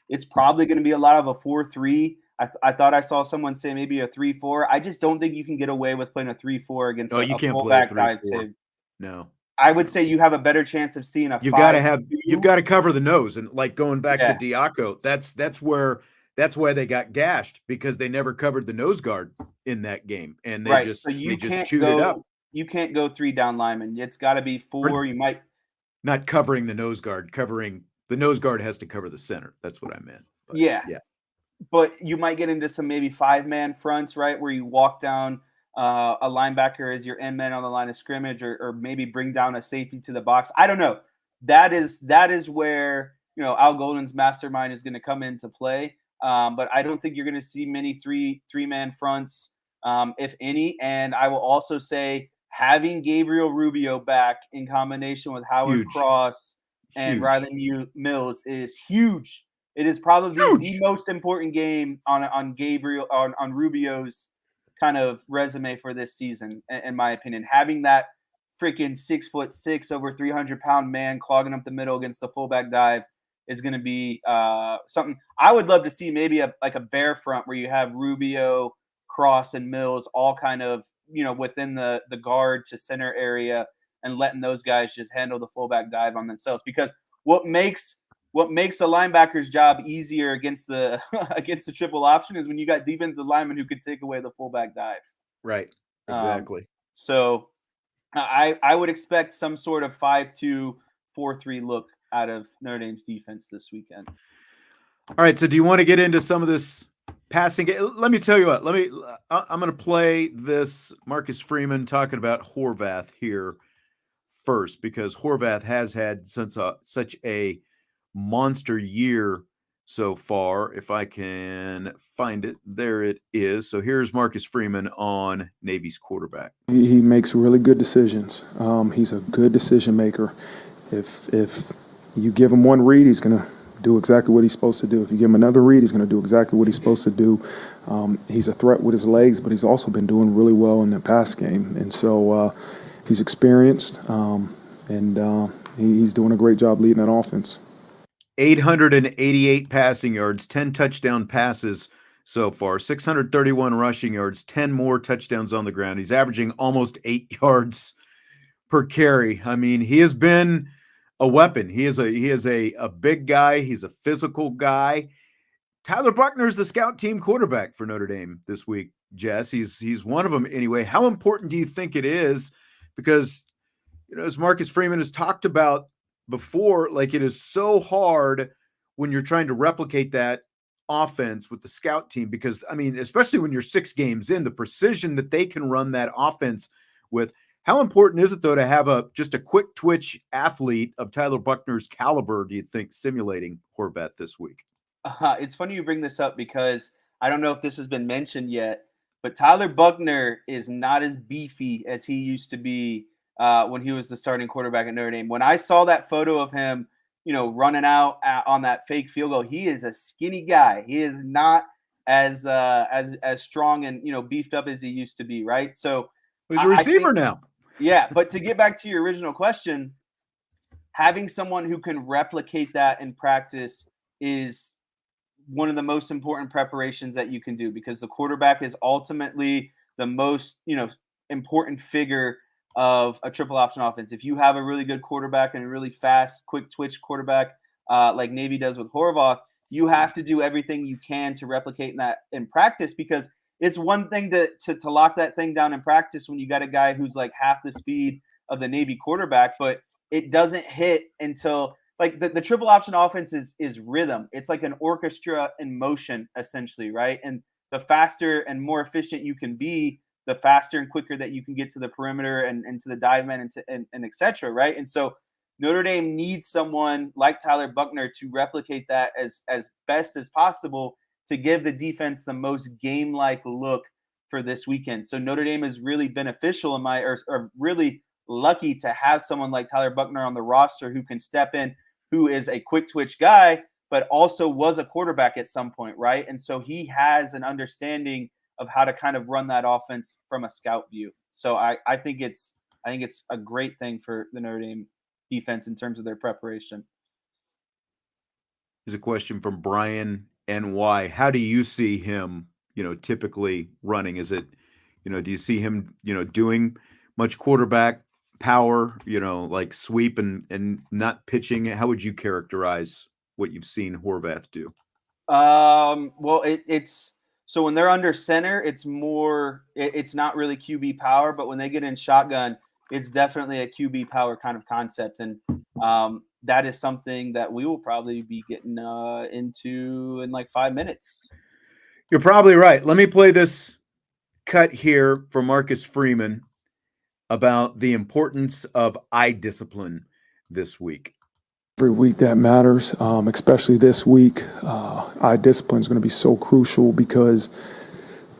It's probably going to be a lot of a 4-3. I thought I saw someone say maybe a 3-4. I just don't think you can get away with playing a 3-4 against you a can't fullback play a 3-4. dive team. No. I would say you have a better chance of seeing a You've 5-2. got to cover the nose, and like going back Yeah. to Diaco, that's why they got gashed, because they never covered the nose guard in that game, and they just chewed it up. You can't go 3 down linemen. It's got to be 4. You might not covering the nose guard. Covering the nose guard has to cover the center. That's what I meant. But, yeah. But you might get into some maybe 5-man fronts, right, where you walk down a linebacker as your end man on the line of scrimmage, or maybe bring down a safety to the box. I don't know. That is where Al Golden's mastermind is going to come into play. But I don't think you're going to see many three-man fronts, if any. And I will also say having Gabriel Rubio back in combination with Howard Cross and Riley Mills is huge. It is probably the most important game on Gabriel on Rubio's kind of resume for this season, in my opinion. Having that freaking 6'6", over 300-pound man clogging up the middle against the fullback dive is going to be something. I would love to see maybe a bear front where you have Rubio, Cross, and Mills all kind of within the guard to center area, and letting those guys just handle the fullback dive on themselves. Because what makes a linebacker's job easier against the triple option is when you got defensive linemen who could take away the fullback dive. Right. Exactly. So I would expect some sort of 5-2, 4-3 look out of Notre Dame's defense this weekend. All right. So do you want to get into some of this passing game? Let me tell you what. I'm going to play this Marcus Freeman talking about Horvath here first, because Horvath has had such a monster year so far. If I can find it, there it is. So here's Marcus Freeman on Navy's quarterback. He makes really good decisions. He's a good decision maker. If you give him one read, he's going to do exactly what he's supposed to do. If you give him another read, he's going to do exactly what he's supposed to do. He's a threat with his legs, but he's also been doing really well in the pass game. And so he's experienced, and he's doing a great job leading that offense. 888 passing yards, 10 touchdown passes so far, 631 rushing yards, 10 more touchdowns on the ground. He's averaging almost 8 yards per carry. I mean, he has been a weapon. He is a big guy. He's a physical guy. Tyler Buchner is the scout team quarterback for Notre Dame this week, Jess. He's one of them anyway. How important do you think it is? Because, as Marcus Freeman has talked about before, like, it is so hard when you're trying to replicate that offense with the scout team, because, I mean, especially when you're 6 games in, the precision that they can run that offense with. How important is it, though, to have just a quick twitch athlete of Tyler Buchner's caliber, do you think, simulating Horvath this week? It's funny you bring this up, because I don't know if this has been mentioned yet, but Tyler Buchner is not as beefy as he used to be when he was the starting quarterback at Notre Dame. When I saw that photo of him, running out on that fake field goal, he is a skinny guy. He is not as strong and beefed up as he used to be, right? So he's a receiver now. Yeah, but to get back to your original question, having someone who can replicate that in practice is one of the most important preparations that you can do, because the quarterback is ultimately the most important figure of a triple option offense. If you have a really good quarterback and a really fast, quick twitch quarterback like Navy does with Horvath, you have to do everything you can to replicate that in practice, because it's one thing to lock that thing down in practice when you got a guy who's like half the speed of the Navy quarterback, but it doesn't hit until like the triple option offense is rhythm. It's like an orchestra in motion, essentially, right? And the faster and more efficient you can be, the faster and quicker that you can get to the perimeter and to the dive man and et cetera, right? And so Notre Dame needs someone like Tyler Buchner to replicate that as best as possible to give the defense the most game-like look for this weekend. So Notre Dame is really beneficial or really lucky to have someone like Tyler Buchner on the roster who can step in, who is a quick twitch guy, but also was a quarterback at some point, right? And so he has an understanding of how to kind of run that offense from a scout view. So I think it's a great thing for the Notre Dame defense in terms of their preparation. Here's a question from Brian NY. How do you see him, typically running? Is it, do you see him, doing much quarterback power, like sweep and not pitching? How would you characterize what you've seen Horvath do? Well, it's so when they're under center, it's more, it's not really QB power, but when they get in shotgun, it's definitely a QB power kind of concept. And that is something that we will probably be getting into in like 5 minutes. You're probably right. Let me play this cut here from Marcus Freeman about the importance of eye discipline this week. Every week that matters, especially this week. Eye discipline is going to be so crucial because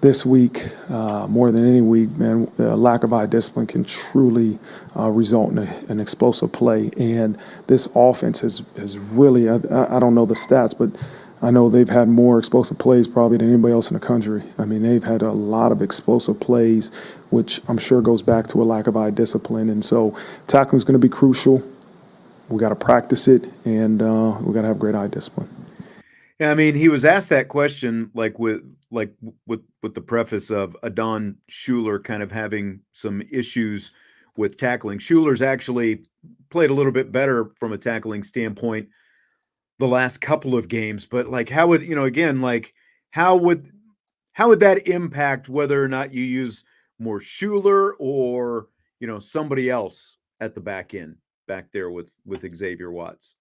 this week, more than any week, man, the lack of eye discipline can truly result in an explosive play. And this offense has really, I don't know the stats, but I know they've had more explosive plays probably than anybody else in the country. I mean, they've had a lot of explosive plays, which I'm sure goes back to a lack of eye discipline. And so tackling is going to be crucial. We got to practice it, and we got to have great eye discipline. Yeah, I mean, he was asked that question with the preface of Adon Schuler kind of having some issues with tackling. Schuler's actually played a little bit better from a tackling standpoint the last couple of games, but how would how would that impact whether or not you use more Schuler or somebody else at the back end back there with Xavier Watts?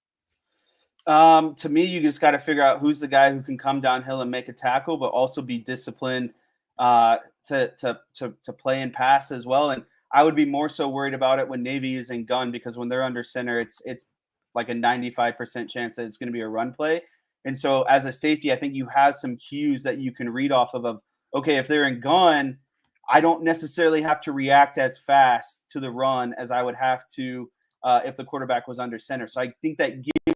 To me, you just got to figure out who's the guy who can come downhill and make a tackle, but also be disciplined to play and pass as well. And I would be more so worried about it when Navy is in gun, because when they're under center, it's like a 95% chance that it's going to be a run play. And so as a safety, I think you have some cues that you can read off of, okay, if they're in gun, I don't necessarily have to react as fast to the run as I would have to if the quarterback was under center. So I think that gives you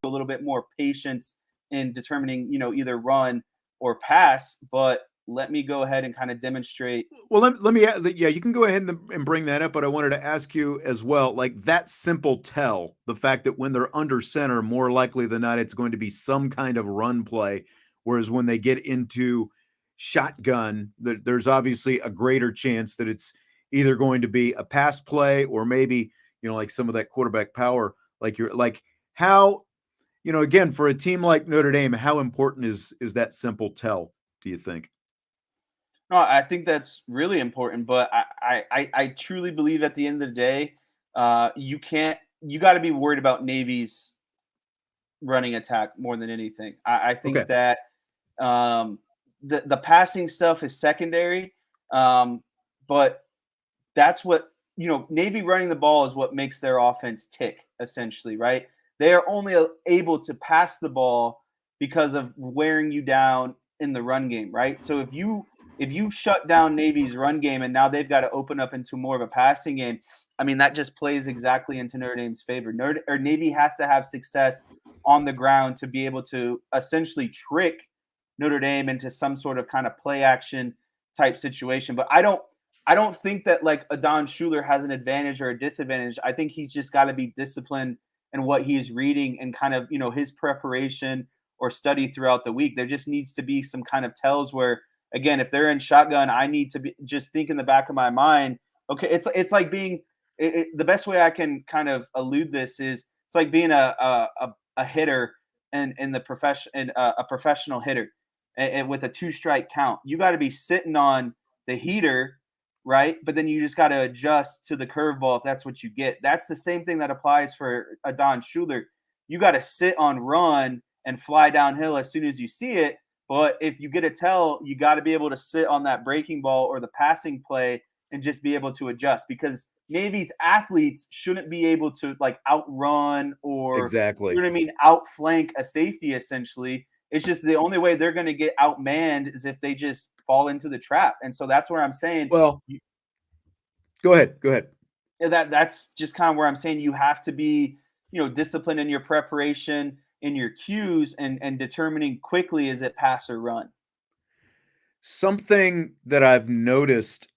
a little bit more patience in determining, either run or pass. But let me go ahead and kind of demonstrate. Well, let me, you can go ahead and bring that up, but I wanted to ask you as well, that simple tell, the fact that when they're under center, more likely than not, it's going to be some kind of run play. Whereas when they get into shotgun, there's obviously a greater chance that it's either going to be a pass play or maybe, some of that quarterback power, how, again, for a team like Notre Dame, how important is that simple tell, do you think? No, I think that's really important, but I truly believe at the end of the day, you got to be worried about Navy's running attack more than anything. I think that the passing stuff is secondary, but that's what, Navy running the ball is what makes their offense tick, essentially, right? They are only able to pass the ball because of wearing you down in the run game, right? So if you shut down Navy's run game and now they've got to open up into more of a passing game, I mean, that just plays exactly into Notre Dame's favor. Navy has to have success on the ground to be able to essentially trick Notre Dame into some sort of kind of play action type situation. But I don't think that Adon Schuler has an advantage or a disadvantage. I think he's just got to be disciplined in what he's reading and kind of, his preparation or study throughout the week. There just needs to be some kind of tells where, again, if they're in shotgun, I need to be just think in the back of my mind, okay, it's like being the best way I can kind of allude this is it's like being a hitter in the profession, a professional hitter and with a 2-strike count. You got to be sitting on the heater, right? But then you just got to adjust to the curveball if that's what you get. That's the same thing that applies for Adon Schuler. You got to sit on run and fly downhill as soon as you see it. But if you get a tell, you got to be able to sit on that breaking ball or the passing play and just be able to adjust, because Navy's athletes shouldn't be able to like outrun or Exactly. you know what I mean, outflank a safety essentially. It's just the only way they're going to get outmanned is if they just fall into the trap. And so that's where I'm saying Well, go ahead. Go ahead. that's just kind of where I'm saying you have to be, disciplined in your preparation, in your cues, and determining quickly is it pass or run. Something that I've noticed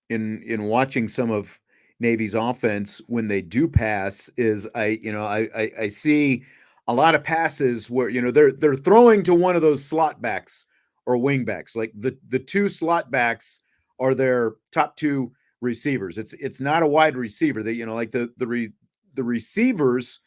in watching some of Navy's offense when they do pass is I see a lot of passes where they're throwing to one of those slot backs or wing backs. Like the two slot backs are their top two receivers. It's not a wide receiver. They like the receivers,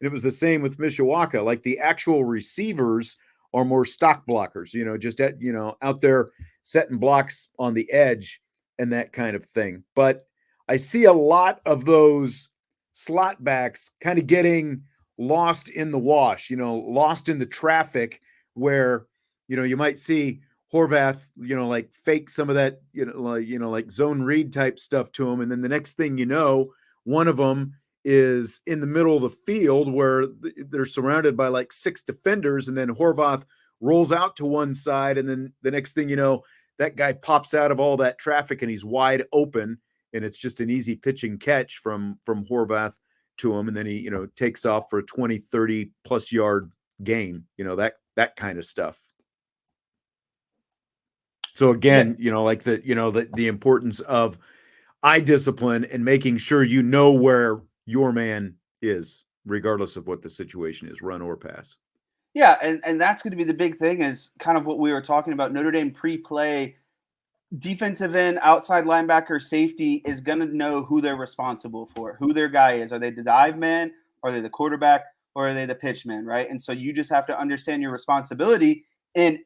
and it was the same with Mishawaka. Like the actual receivers are more stock blockers. Just out there setting blocks on the edge and that kind of thing. But I see a lot of those slot backs kind of getting lost in the wash, lost in the traffic where, you might see Horvath, like fake some of that, like zone read type stuff to him. And then the next thing you know, one of them is in the middle of the field where they're surrounded by like 6 defenders. And then Horvath rolls out to one side. And then the next thing you know, that guy pops out of all that traffic and he's wide open, and it's just an easy pitch and catch from Horvath to him. And then he, takes off for a 20, 30 plus yard gain, that kind of stuff. So again, like the importance of eye discipline and making sure where your man is, regardless of what the situation is, run or pass. Yeah, and that's going to be the big thing is kind of what we were talking about. Notre Dame pre-play, defensive end, outside linebacker, safety is going to know who they're responsible for, who their guy is. Are they the dive man? Are they the quarterback? Or are they the pitch man, right? And so you just have to understand your responsibility. And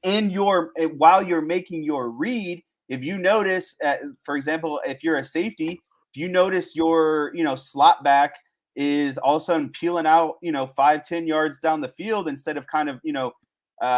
while you're making your read, if you notice, for example, if you're a safety, if you notice your, slot back is all of a sudden peeling out, 5-10 yards down the field instead of kind of,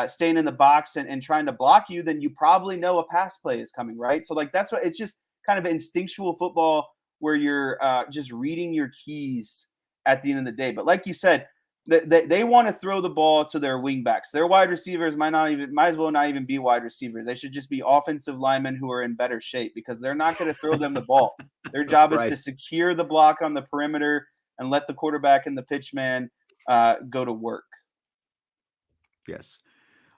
staying in the box and trying to block you, then you probably know a pass play is coming, right? So like that's what it's just kind of instinctual football where you're just reading your keys at the end of the day. But like you said, they want to throw the ball to their wingbacks. Their wide receivers might as well not even be wide receivers. They should just be offensive linemen who are in better shape because they're not going to throw them the ball. Their job is to secure the block on the perimeter and let the quarterback and the pitchman go to work. Yes.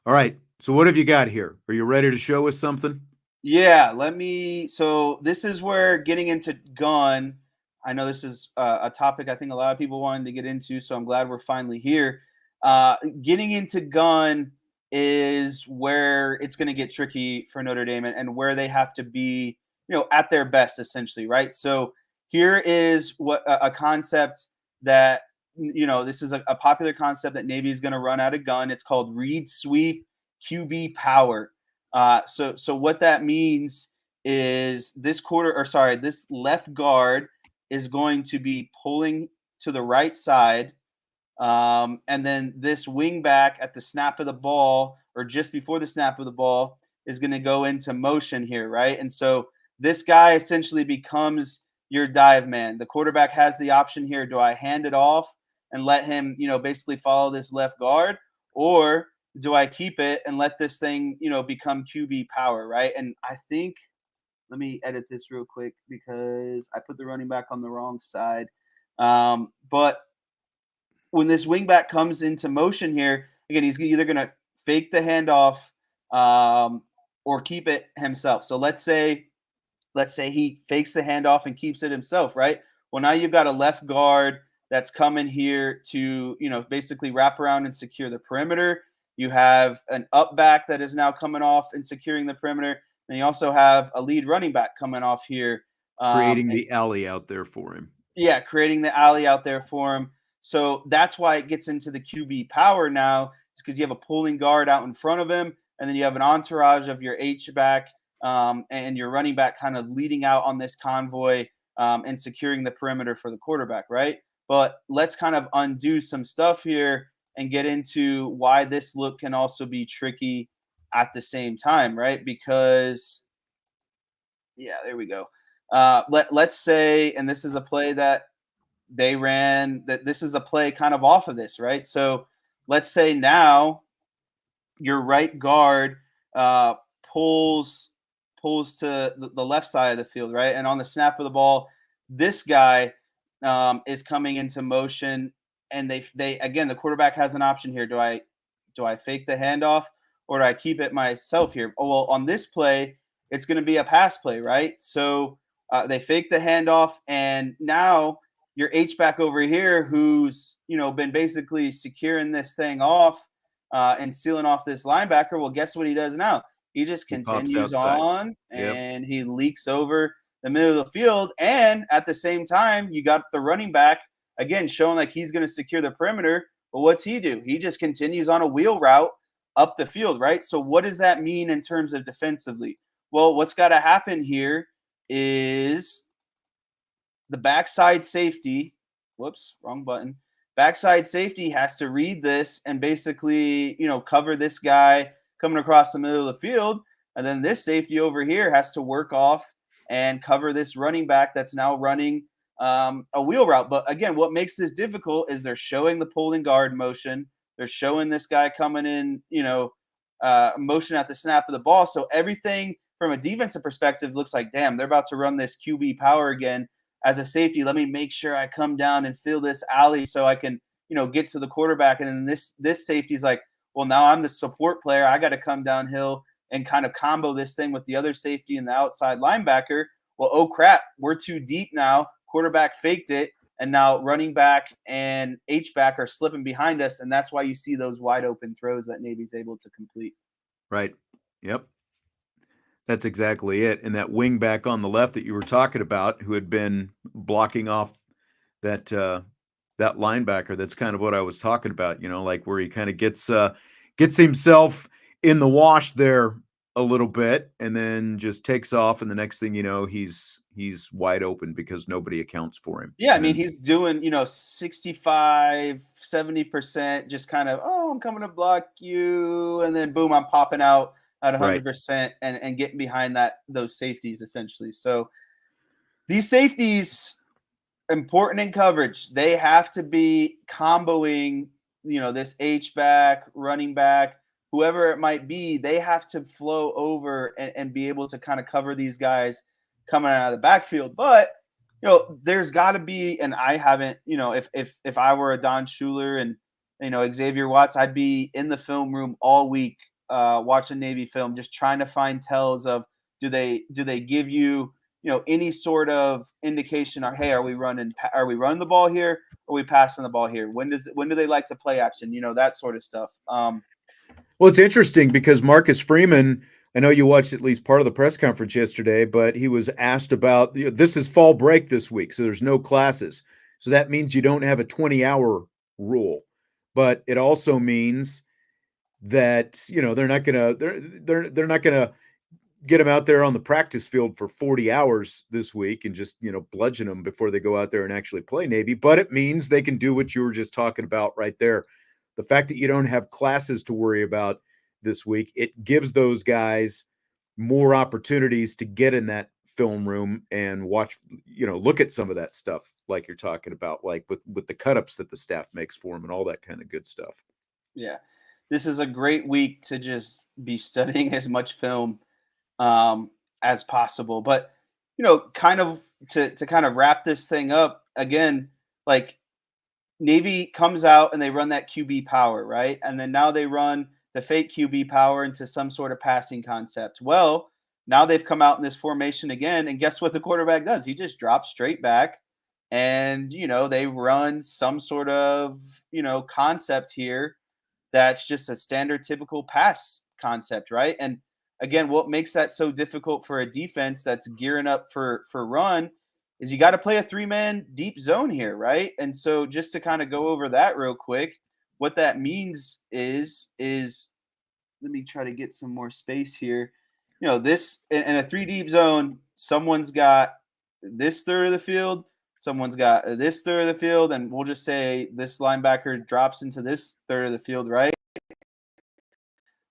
All right. So what have you got here? Are you ready to show us something? Yeah, so this is where getting into gun, I know this is a topic I think a lot of people wanted to get into, so I'm glad we're finally here. Getting into gun is where it's going to get tricky for Notre Dame and where they have to be, at their best, essentially, right? So here is what a concept that, this is a popular concept that Navy is going to run out of gun. It's called read sweep QB power. So what that means is this left guard is going to be pulling to the right side. And then this wing back at the snap of the ball or just before the snap of the ball is going to go into motion here, right? And so this guy essentially becomes your dive man. The quarterback has the option here. Do I hand it off and let him, basically follow this left guard, or do I keep it and let this thing, become QB power, right? And I think, let me edit this real quick because I put the running back on the wrong side. But when this wing back comes into motion here, again, he's either going to fake the handoff or keep it himself. So let's say he fakes the handoff and keeps it himself, right? Well, now you've got a left guard that's coming here to, basically wrap around and secure the perimeter. You have an up back that is now coming off and securing the perimeter. And you also have a lead running back coming off here. Creating the alley out there for him. Yeah, creating the alley out there for him. So that's why it gets into the QB power now, is because you have a pulling guard out in front of him, and then you have an entourage of your H-back and your running back kind of leading out on this convoy and securing the perimeter for the quarterback, right? But let's kind of undo some stuff here and get into why this look can also be tricky at the same time, right? Because, yeah, there we go. let's say, and this is a play that they ran, that this is a play kind of off of this, right? So let's say now your right guard pulls to the left side of the field, right? And on the snap of the ball, this guy is coming into motion, and they again, the quarterback has an option here. Do I fake the handoff, or do I keep it myself here? Oh, well, on this play, it's going to be a pass play, right? So they fake the handoff, and now your H-back over here, who's been basically securing this thing off and sealing off this linebacker. Well, guess what he does now? He just continues on, and he leaks over the middle of the field. And at the same time, you got the running back, again, showing like he's going to secure the perimeter. But what's he do? He just continues on a wheel route up the field, right? So what does that mean in terms of defensively? Well, what's got to happen here is the backside safety, wrong button. Backside safety has to read this and basically, cover this guy coming across the middle of the field. And then this safety over here has to work off and cover this running back that's now running a wheel route. But again, what makes this difficult is they're showing the pulling guard motion. They're showing this guy coming in, motion at the snap of the ball. So everything from a defensive perspective looks like, damn, they're about to run this QB power again. As a safety, let me make sure I come down and fill this alley so I can, get to the quarterback. And then this safety's like, well, now I'm the support player. I got to come downhill and kind of combo this thing with the other safety and the outside linebacker. Well, oh crap, we're too deep now. Quarterback faked it, and now running back and H-back are slipping behind us, and that's why you see those wide open throws that Navy's able to complete. Right. Yep. That's exactly it. And that wing back on the left that you were talking about, who had been blocking off that that linebacker, that's kind of what I was talking about, like where he kind of gets himself in the wash there a little bit and then just takes off, and the next thing you know, he's wide open because nobody accounts for him. Yeah, I mean, he's doing 65, 70%, just kind of, oh, I'm coming to block you, and then boom, I'm popping out at 100% and getting behind those safeties essentially. So these safeties, important in coverage, they have to be comboing, this H-back, running back, whoever it might be. They have to flow over and be able to kind of cover these guys coming out of the backfield. But there's got to be, and I haven't, if I were a Don Schuler and Xavier Watts, I'd be in the film room all week watching Navy film, just trying to find tells of do they give you any sort of indication, or hey, are we running the ball here, or are we passing the ball here? When do they like to play action? That sort of stuff. Well, it's interesting because Marcus Freeman, I know you watched at least part of the press conference yesterday, but he was asked about, this is fall break this week, so there's no classes. So that means you don't have a 20-hour rule, but it also means that, they're not gonna get them out there on the practice field for 40 hours this week and just, bludgeon them before they go out there and actually play Navy. But it means they can do what you were just talking about right there. The fact that you don't have classes to worry about this week, it gives those guys more opportunities to get in that film room and watch, look at some of that stuff like you're talking about, like with the cut-ups that the staff makes for them and all that kind of good stuff. Yeah. This is a great week to just be studying as much film as possible. But, kind of to kind of wrap this thing up again, like Navy comes out and they run that QB power, right? And then now they run the fake QB power into some sort of passing concept. Well, now they've come out in this formation again, and guess what the quarterback does? He just drops straight back, and, they run some sort of, concept here that's just a standard typical pass concept, right? And again, what makes that so difficult for a defense that's gearing up for run is you got to play a 3-man deep zone here, right? And so just to kind of go over that real quick, what that means is let me try to get some more space here. This in a 3 deep zone, someone's got this third of the field, someone's got this third of the field, and we'll just say this linebacker drops into this third of the field, right?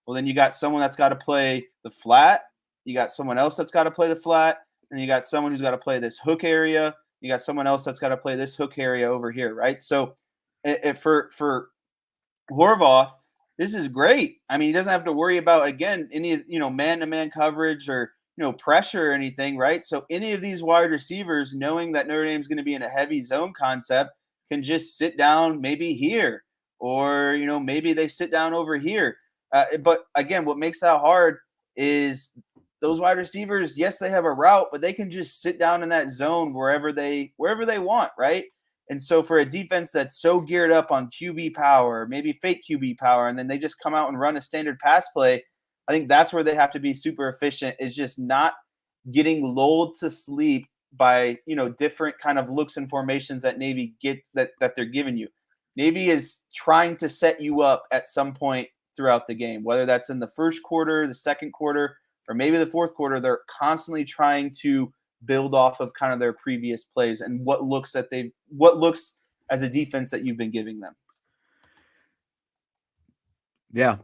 Well, then you got someone that's got to play the flat. You got someone else that's got to play the flat. and you got someone who's got to play this hook area. You got someone else that's got to play this hook area over here, right? So for Horvath, this is great. I mean, he doesn't have to worry about, again, any, man-to-man coverage or, pressure or anything, right? So any of these wide receivers, knowing that Notre Dame's going to be in a heavy zone concept, can just sit down maybe here, or, maybe they sit down over here. But again, what makes that hard is those wide receivers, yes, they have a route, but they can just sit down in that zone wherever they want, right? And so for a defense that's so geared up on QB power, maybe fake QB power, and then they just come out and run a standard pass play, I think that's where they have to be super efficient, is just not getting lulled to sleep by, different kind of looks and formations that Navy gets that they're giving you. Navy is trying to set you up at some point throughout the game, whether that's in the first quarter, the second quarter, or maybe the fourth quarter. They're constantly trying to build off of kind of their previous plays and what looks as a defense that you've been giving them. Yeah,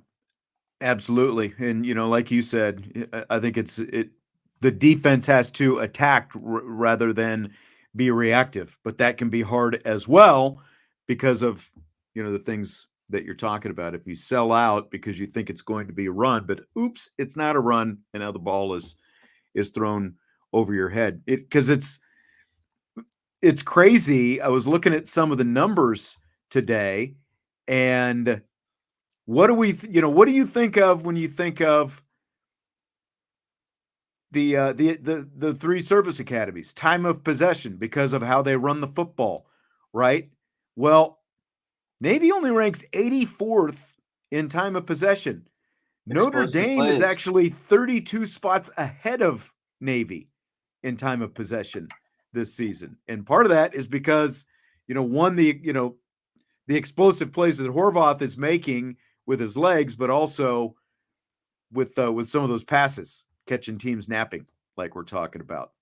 absolutely. And, like you said, I think the defense has to attack rather than be reactive, but that can be hard as well because of, the things that you're talking about. If you sell out because you think it's going to be a run, but oops, it's not a run, and now the ball is thrown over your head. Because it's crazy. I was looking at some of the numbers today, and what do you think of when you think of the three service academies? Time of possession, because of how they run the football, right? Well, Navy only ranks 84th in time of possession. Notre Dame is actually 32 spots ahead of Navy in time of possession this season. And part of that is because, the explosive plays that Horvath is making with his legs, but also with some of those passes, catching teams napping, like we're talking about.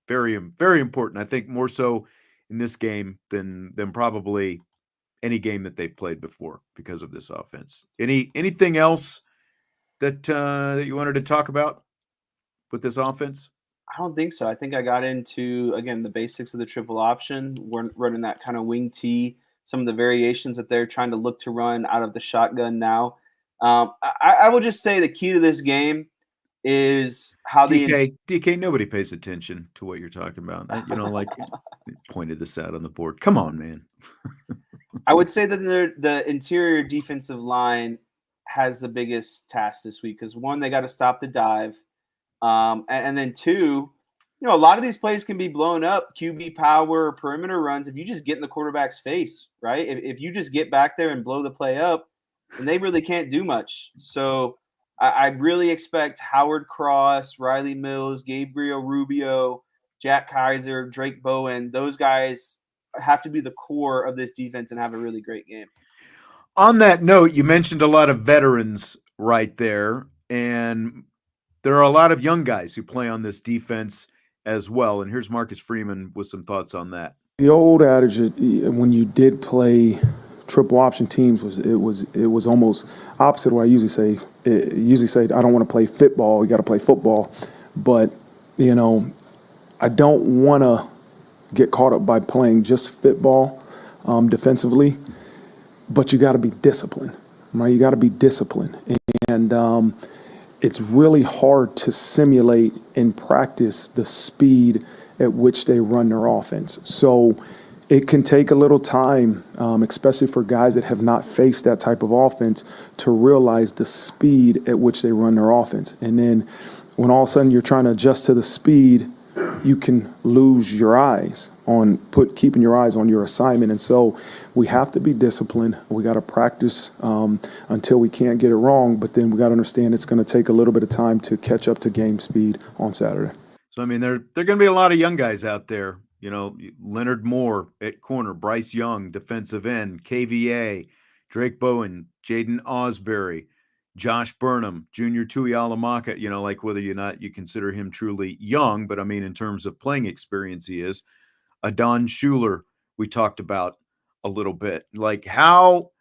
Very, very important. I think more so in this game than probably any game that they've played before because of this offense. Anything else that you wanted to talk about with this offense? I don't think so. I think I got into, again, the basics of the triple option. We're running that kind of wing T, some of the variations that they're trying to look to run out of the shotgun now. I will just say the key to this game is how DK, nobody pays attention to what you're talking about. Like pointed this out on the board. Come on, man. I would say that the interior defensive line has the biggest task this week because, one, they got to stop the dive. And then two, a lot of these plays can be blown up, QB power, perimeter runs, if you just get in the quarterback's face, right? If you just get back there and blow the play up, then they really can't do much. So I really expect Howard Cross, Riley Mills, Gabriel Rubio, Jack Kaiser, Drake Bowen, those guys have to be the core of this defense and have a really great game. On that note, you mentioned a lot of veterans right there, and there are a lot of young guys who play on this defense as well. And here's Marcus Freeman with some thoughts on that. The old adage, when you did play triple option teams, it was almost opposite of what I usually say. I don't want to play football. You got to play football. But I don't want to get caught up by playing just football defensively. But you got to be disciplined, right? You got to be disciplined, and it's really hard to simulate in practice the speed at which they run their offense. So it can take a little time, especially for guys that have not faced that type of offense, to realize the speed at which they run their offense. And then when all of a sudden you're trying to adjust to the speed, you can lose your eyes on keeping your eyes on your assignment. And so we have to be disciplined. We got to practice until we can't get it wrong. But then we got to understand it's going to take a little bit of time to catch up to game speed on Saturday. So, I mean, there are going to be a lot of young guys out there. Leonard Moore at corner, Bryce Young, defensive end, KVA, Drake Bowen, Jaden Osbury, Josh Burnham, Junior Tuialamaka, like whether or not you consider him truly young, but I mean, in terms of playing experience, he is. Adon Schuler, we talked about a little bit. Like, how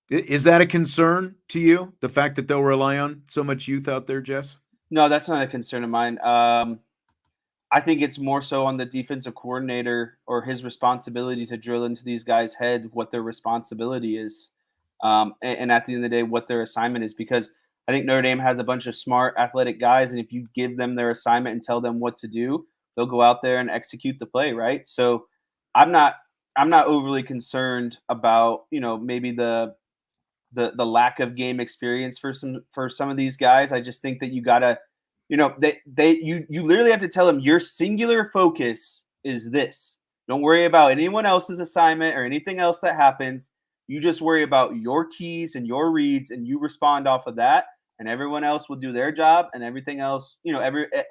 is that a concern to you, the fact that they'll rely on so much youth out there, Jess? No, that's not a concern of mine. I think it's more so on the defensive coordinator or his responsibility to drill into these guys' head what their responsibility is. And at the end of the day, what their assignment is. Because I think Notre Dame has a bunch of smart, athletic guys, and if you give them their assignment and tell them what to do, they'll go out there and execute the play, right? So I'm not overly concerned about, maybe the lack of game experience for some of these guys. I just think that you gotta, you literally have to tell them your singular focus is this. Don't worry about anyone else's assignment or anything else that happens. You just worry about your keys and your reads, and you respond off of that. And everyone else will do their job, and everything else,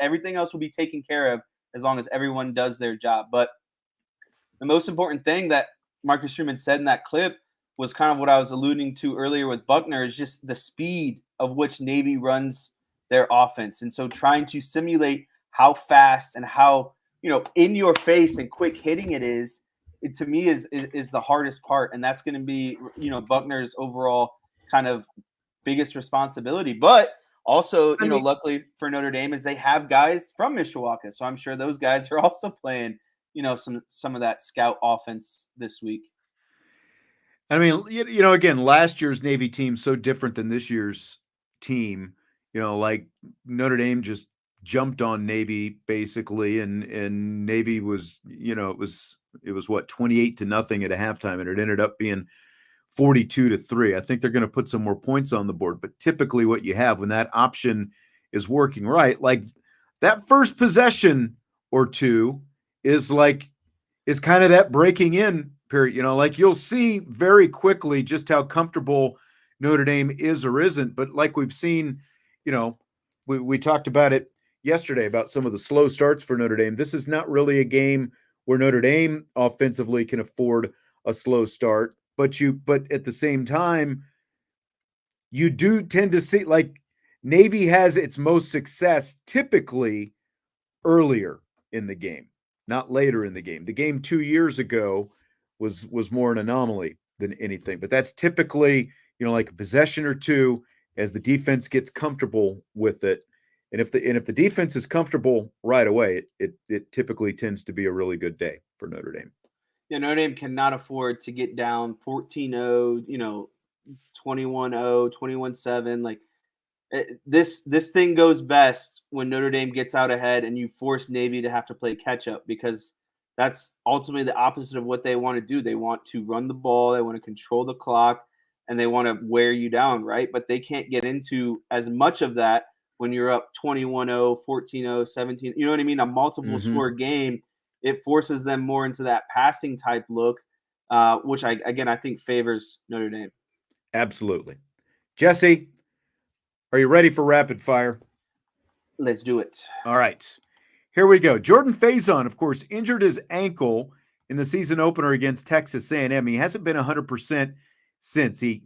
everything else will be taken care of as long as everyone does their job. But the most important thing that Marcus Freeman said in that clip was kind of what I was alluding to earlier with Buckner, is just the speed of which Navy runs their offense. And so trying to simulate how fast and how, in your face and quick hitting it is, it to me is the hardest part. And that's going to be, Buckner's overall kind of biggest responsibility. But also, luckily for Notre Dame is they have guys from Mishawaka. So I'm sure those guys are also playing, some of that scout offense this week. I mean, again, last year's Navy team so different than this year's team. Like Notre Dame just jumped on Navy basically, and Navy was, it was what, 28-0 at a halftime, and it ended up being 42-3. I think they're going to put some more points on the board, but typically what you have when that option is working right, like that first possession or two is kind of that breaking in period. Like you'll see very quickly just how comfortable Notre Dame is or isn't. But like we've seen, we talked about it yesterday about some of the slow starts for Notre Dame. This is not really a game where Notre Dame offensively can afford a slow start, but at the same time, you do tend to see, like, Navy has its most success typically earlier in the game, not later in the game. The game 2 years ago was more an anomaly than anything, but that's typically, like a possession or two as the defense gets comfortable with it. And if the defense is comfortable right away, it typically tends to be a really good day for Notre Dame. Yeah, Notre Dame cannot afford to get down 14-0, 21-0, 21-7. Like this thing goes best when Notre Dame gets out ahead and you force Navy to have to play catch up, because that's ultimately the opposite of what they want to do. They want to run the ball, they want to control the clock, and they want to wear you down, right? But they can't get into as much of that when you're up 21-0, 14-0, 17. You know what I mean? A multiple score game, it forces them more into that passing type look, which I think favors Notre Dame. Absolutely. Jesse, are you ready for rapid fire? Let's do it. All right. Here we go. Jordan Faison, of course, injured his ankle in the season opener against Texas A&M. He hasn't been 100% since. He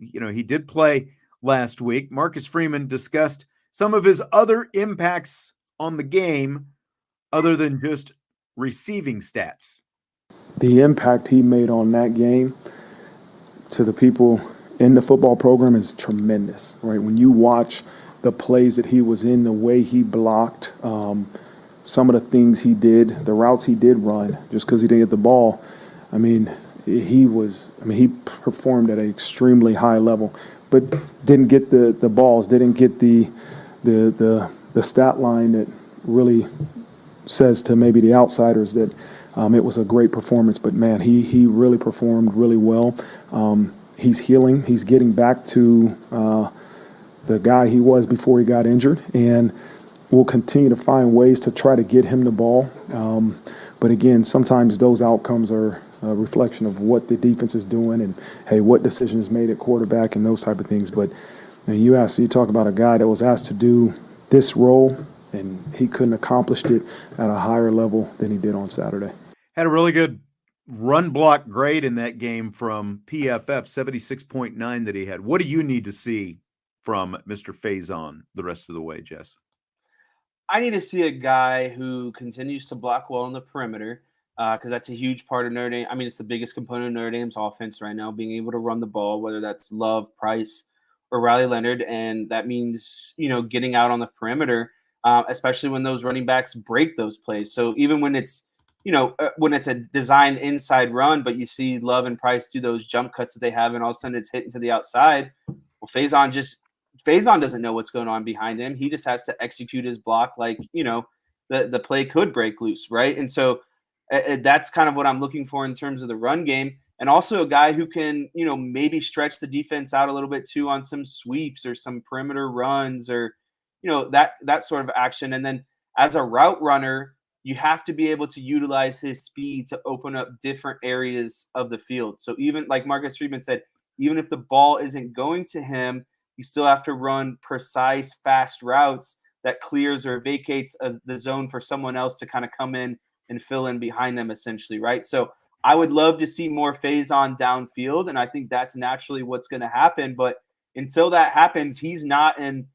did play last week. Marcus Freeman discussed some of his other impacts on the game other than just receiving stats. The impact he made on that game to the people in the football program is tremendous, right? When you watch the plays that he was in, the way he blocked, some of the things he did, the routes he did run, just because he didn't get the ball, he performed at an extremely high level, but didn't get the balls, didn't get the stat line that really says to maybe the outsiders that it was a great performance. But man, he really performed really well. He's healing. He's getting back to the guy he was before he got injured, and we'll continue to find ways to try to get him the ball. But again, sometimes those outcomes are a reflection of what the defense is doing and, hey, what decision is made at quarterback and those type of things. But you talk about a guy that was asked to do this role, and he couldn't accomplish it at a higher level than he did on Saturday. Had a really good run block grade in that game from PFF, 76.9 that he had. What do you need to see from Mr. Faison the rest of the way, Jess? I need to see a guy who continues to block well on the perimeter, because that's a huge part of Notre Dame. I mean, it's the biggest component of Notre Dame's offense right now, being able to run the ball, whether that's Love, Price, or Riley Leonard, and that means, getting out on the perimeter. especially when those running backs break those plays. So even when it's when it's a designed inside run, but you see Love and Price do those jump cuts that they have, and all of a sudden it's hitting to the outside. Well, Faison doesn't know what's going on behind him. He just has to execute his block like, the play could break loose, right? And so that's kind of what I'm looking for in terms of the run game. And also a guy who can, maybe stretch the defense out a little bit too on some sweeps or some perimeter runs or, that sort of action. And then as a route runner, you have to be able to utilize his speed to open up different areas of the field. So even like Marcus Freeman said, even if the ball isn't going to him, you still have to run precise, fast routes that clears or vacates the zone for someone else to kind of come in and fill in behind them, essentially, right? So I would love to see more Faison downfield, and I think that's naturally what's going to happen. But until that happens, he's not in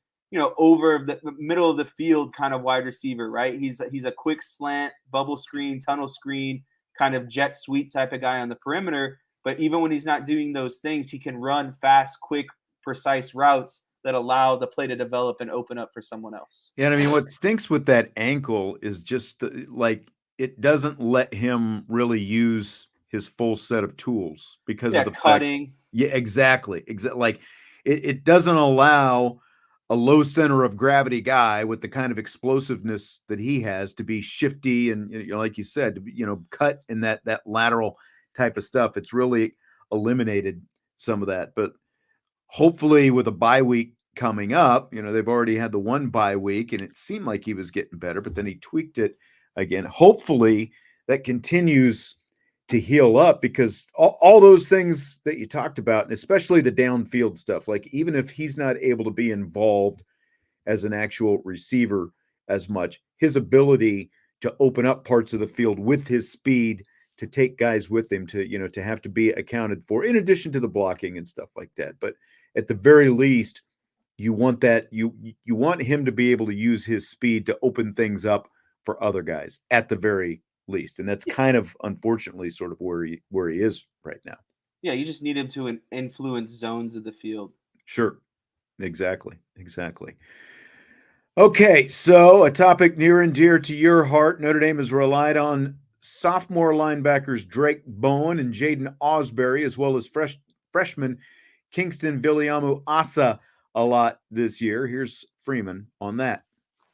over the middle of the field kind of wide receiver, right? He's a quick slant, bubble screen, tunnel screen, kind of jet sweep type of guy on the perimeter. But even when he's not doing those things, he can run fast, quick, precise routes that allow the play to develop and open up for someone else. Yeah, and I mean, what stinks with that ankle is just like it doesn't let him really use his full set of tools because of the cutting. Yeah, exactly. Like it doesn't allow a low center of gravity guy with the kind of explosiveness that he has to be shifty and, like you said, cut in that lateral type of stuff. It's really eliminated some of that. But hopefully with a bye week coming up, they've already had the one bye week and it seemed like he was getting better, but then he tweaked it again. Hopefully that continues to heal up because all those things that you talked about, and especially the downfield stuff, like even if he's not able to be involved as an actual receiver as much, his ability to open up parts of the field with his speed to take guys with him to have to be accounted for in addition to the blocking and stuff like that. But at the very least, you want that you want him to be able to use his speed to open things up for other guys at the very least. And that's kind of unfortunately sort of where he is right now. Yeah, you just need him to influence zones of the field. Sure. Exactly. Okay, so a topic near and dear to your heart. Notre Dame has relied on sophomore linebackers Drake Bowen and Jaden Ausberry, as well as freshman Kingston Viliamu Asa a lot this year. Here's Freeman on that.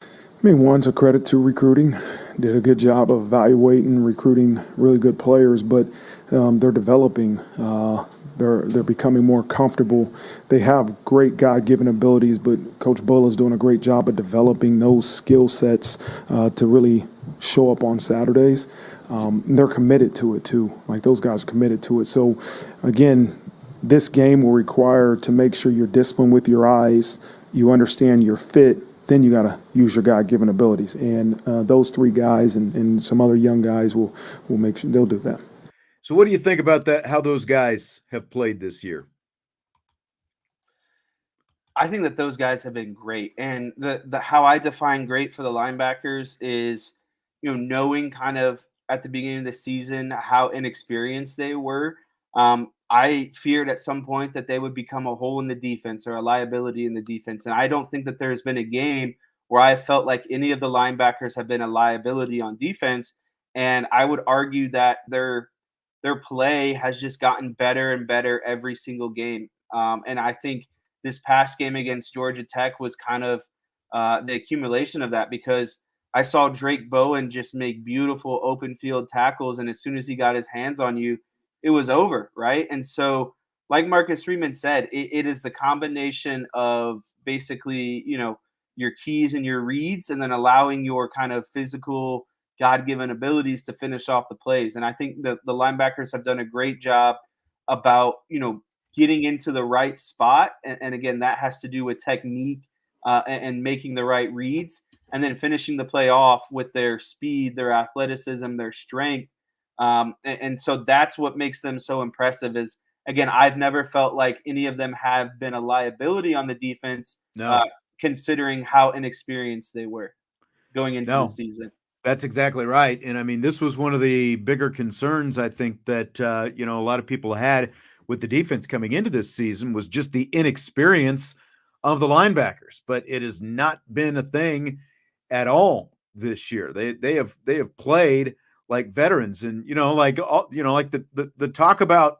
I mean, one's a credit to recruiting. Did a good job of evaluating, recruiting really good players, but they're developing. They're becoming more comfortable. They have great God-given abilities, but Coach Bull is doing a great job of developing those skill sets to really show up on Saturdays. They're committed to it too. Like those guys are committed to it. So, again, this game will require to make sure you're disciplined with your eyes, you understand your fit, then you got to use your God-given abilities. And those three guys and some other young guys will make sure they'll do that. So what do you think about that, how those guys have played this year? I think that those guys have been great. And the how I define great for the linebackers is, knowing kind of at the beginning of the season how inexperienced they were. I feared at some point that they would become a hole in the defense or a liability in the defense. And I don't think that there's been a game where I felt like any of the linebackers have been a liability on defense. And I would argue that their play has just gotten better and better every single game. And I think this past game against Georgia Tech was kind of the accumulation of that, because I saw Drake Bowen just make beautiful open field tackles. And as soon as he got his hands on you, it was over, right? And so, like Marcus Freeman said, it is the combination of basically, your keys and your reads, and then allowing your kind of physical God-given abilities to finish off the plays. And I think that the linebackers have done a great job about, getting into the right spot. And again, that has to do with technique and making the right reads, and then finishing the play off with their speed, their athleticism, their strength. And so that's what makes them so impressive is, again, I've never felt like any of them have been a liability on the defense, considering how inexperienced they were going into the season. That's exactly right. And I mean, this was one of the bigger concerns I think that, a lot of people had with the defense coming into this season was just the inexperience of the linebackers. But it has not been a thing at all this year. They have played like veterans, and like the talk about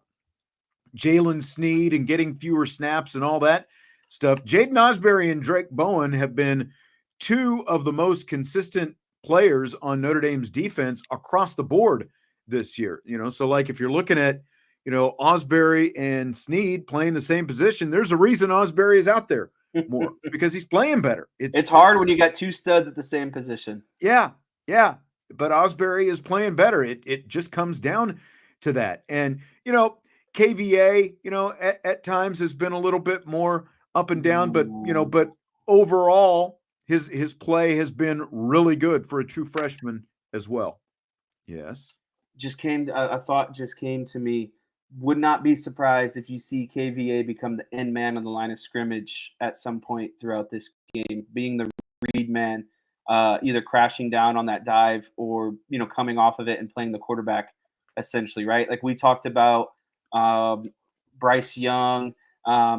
Jalen Sneed and getting fewer snaps and all that stuff. Jaden Osbury and Drake Bowen have been two of the most consistent players on Notre Dame's defense across the board this year. So like if you're looking at Osbury and Sneed playing the same position, there's a reason Osbury is out there more because he's playing better. It's hard when you got two studs at the same position. Yeah. But Osbury is playing better. It just comes down to that. And KVA, at times has been a little bit more up and down, but overall his play has been really good for a true freshman as well. Yes. A thought just came to me. Would not be surprised if you see KVA become the end man on the line of scrimmage at some point throughout this game, being the read man, either crashing down on that dive or, coming off of it and playing the quarterback essentially, right? Like we talked about Bryce Young,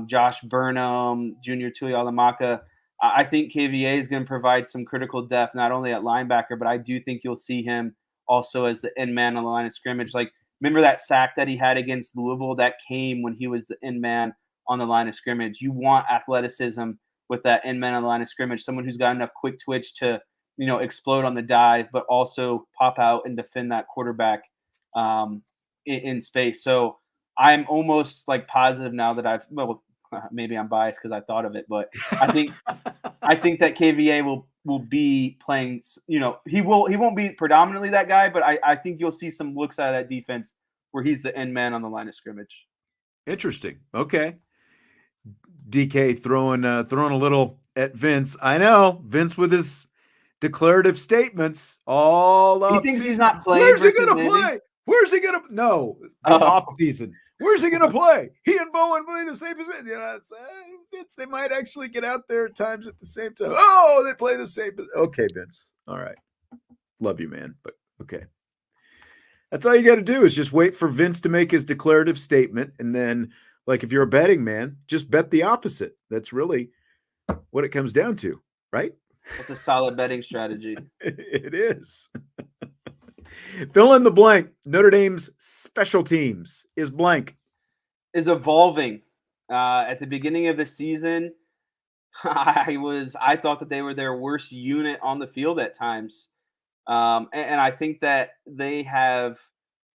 Josh Burnham, Junior Tuialamaka. I think KVA is going to provide some critical depth, not only at linebacker, but I do think you'll see him also as the end man on the line of scrimmage. Like, remember that sack that he had against Louisville? That came when he was the end man on the line of scrimmage. You want athleticism with that end man on the line of scrimmage, someone who's got enough quick twitch to, explode on the dive, but also pop out and defend that quarterback in space. So I'm almost like positive now that maybe I'm biased because I thought of it, but I think that KVA will be playing. He won't be predominantly that guy, but I think you'll see some looks out of that defense where he's the end man on the line of scrimmage. Interesting. Okay. DK throwing a little at Vince. I know Vince with his declarative statements all up. He thinks he's not playing. Where's he going to play? Where's he going to? No, off season. Where's he going to play? He and Bowen play the same position. Vince, they might actually get out there at times at the same time. Oh, they play the same. Okay, Vince. All right. Love you, man. But okay. That's all you got to do is just wait for Vince to make his declarative statement. And then, like, if you're a betting man, just bet the opposite. That's really what it comes down to, right? That's a solid betting strategy. It is. Fill in the blank. Notre Dame's special teams is blank. Is evolving. At the beginning of the season, I thought that they were their worst unit on the field at times. And I think that they have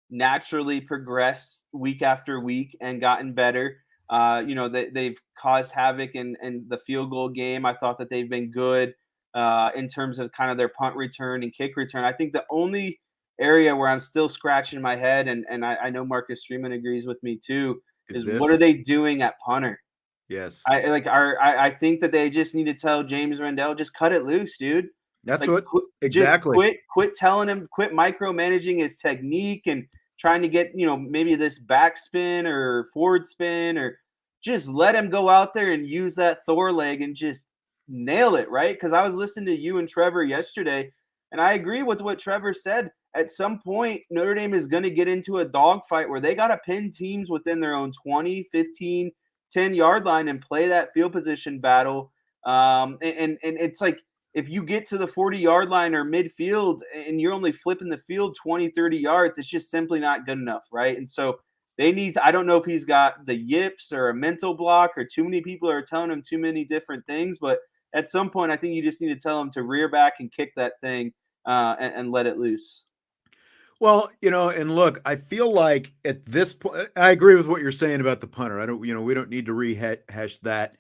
naturally progressed week after week and gotten better. They've caused havoc in the field goal game. I thought that they've been good in terms of kind of their punt return and kick return. I think the only area where I'm still scratching my head, and I know Marcus Freeman agrees with me too, is what are they doing at punter? Yes. I think that they just need to tell James Rendell, just cut it loose, dude. That's exactly. Quit telling him, quit micromanaging his technique and trying to get, maybe this backspin or forward spin, or just let him go out there and use that Thor leg and just nail it, right? Because I was listening to you and Trevor yesterday, and I agree with what Trevor said. At some point, Notre Dame is going to get into a dogfight where they got to pin teams within their own 20, 15, 10-yard line and play that field position battle. And it's like, if you get to the 40-yard line or midfield and you're only flipping the field 20, 30 yards, it's just simply not good enough, right? And so they need to, I don't know if he's got the yips or a mental block or too many people are telling him too many different things, but at some point, I think you just need to tell him to rear back and kick that thing and let it loose. Well, and look, I feel like at this point, I agree with what you're saying about the punter. We don't need to rehash that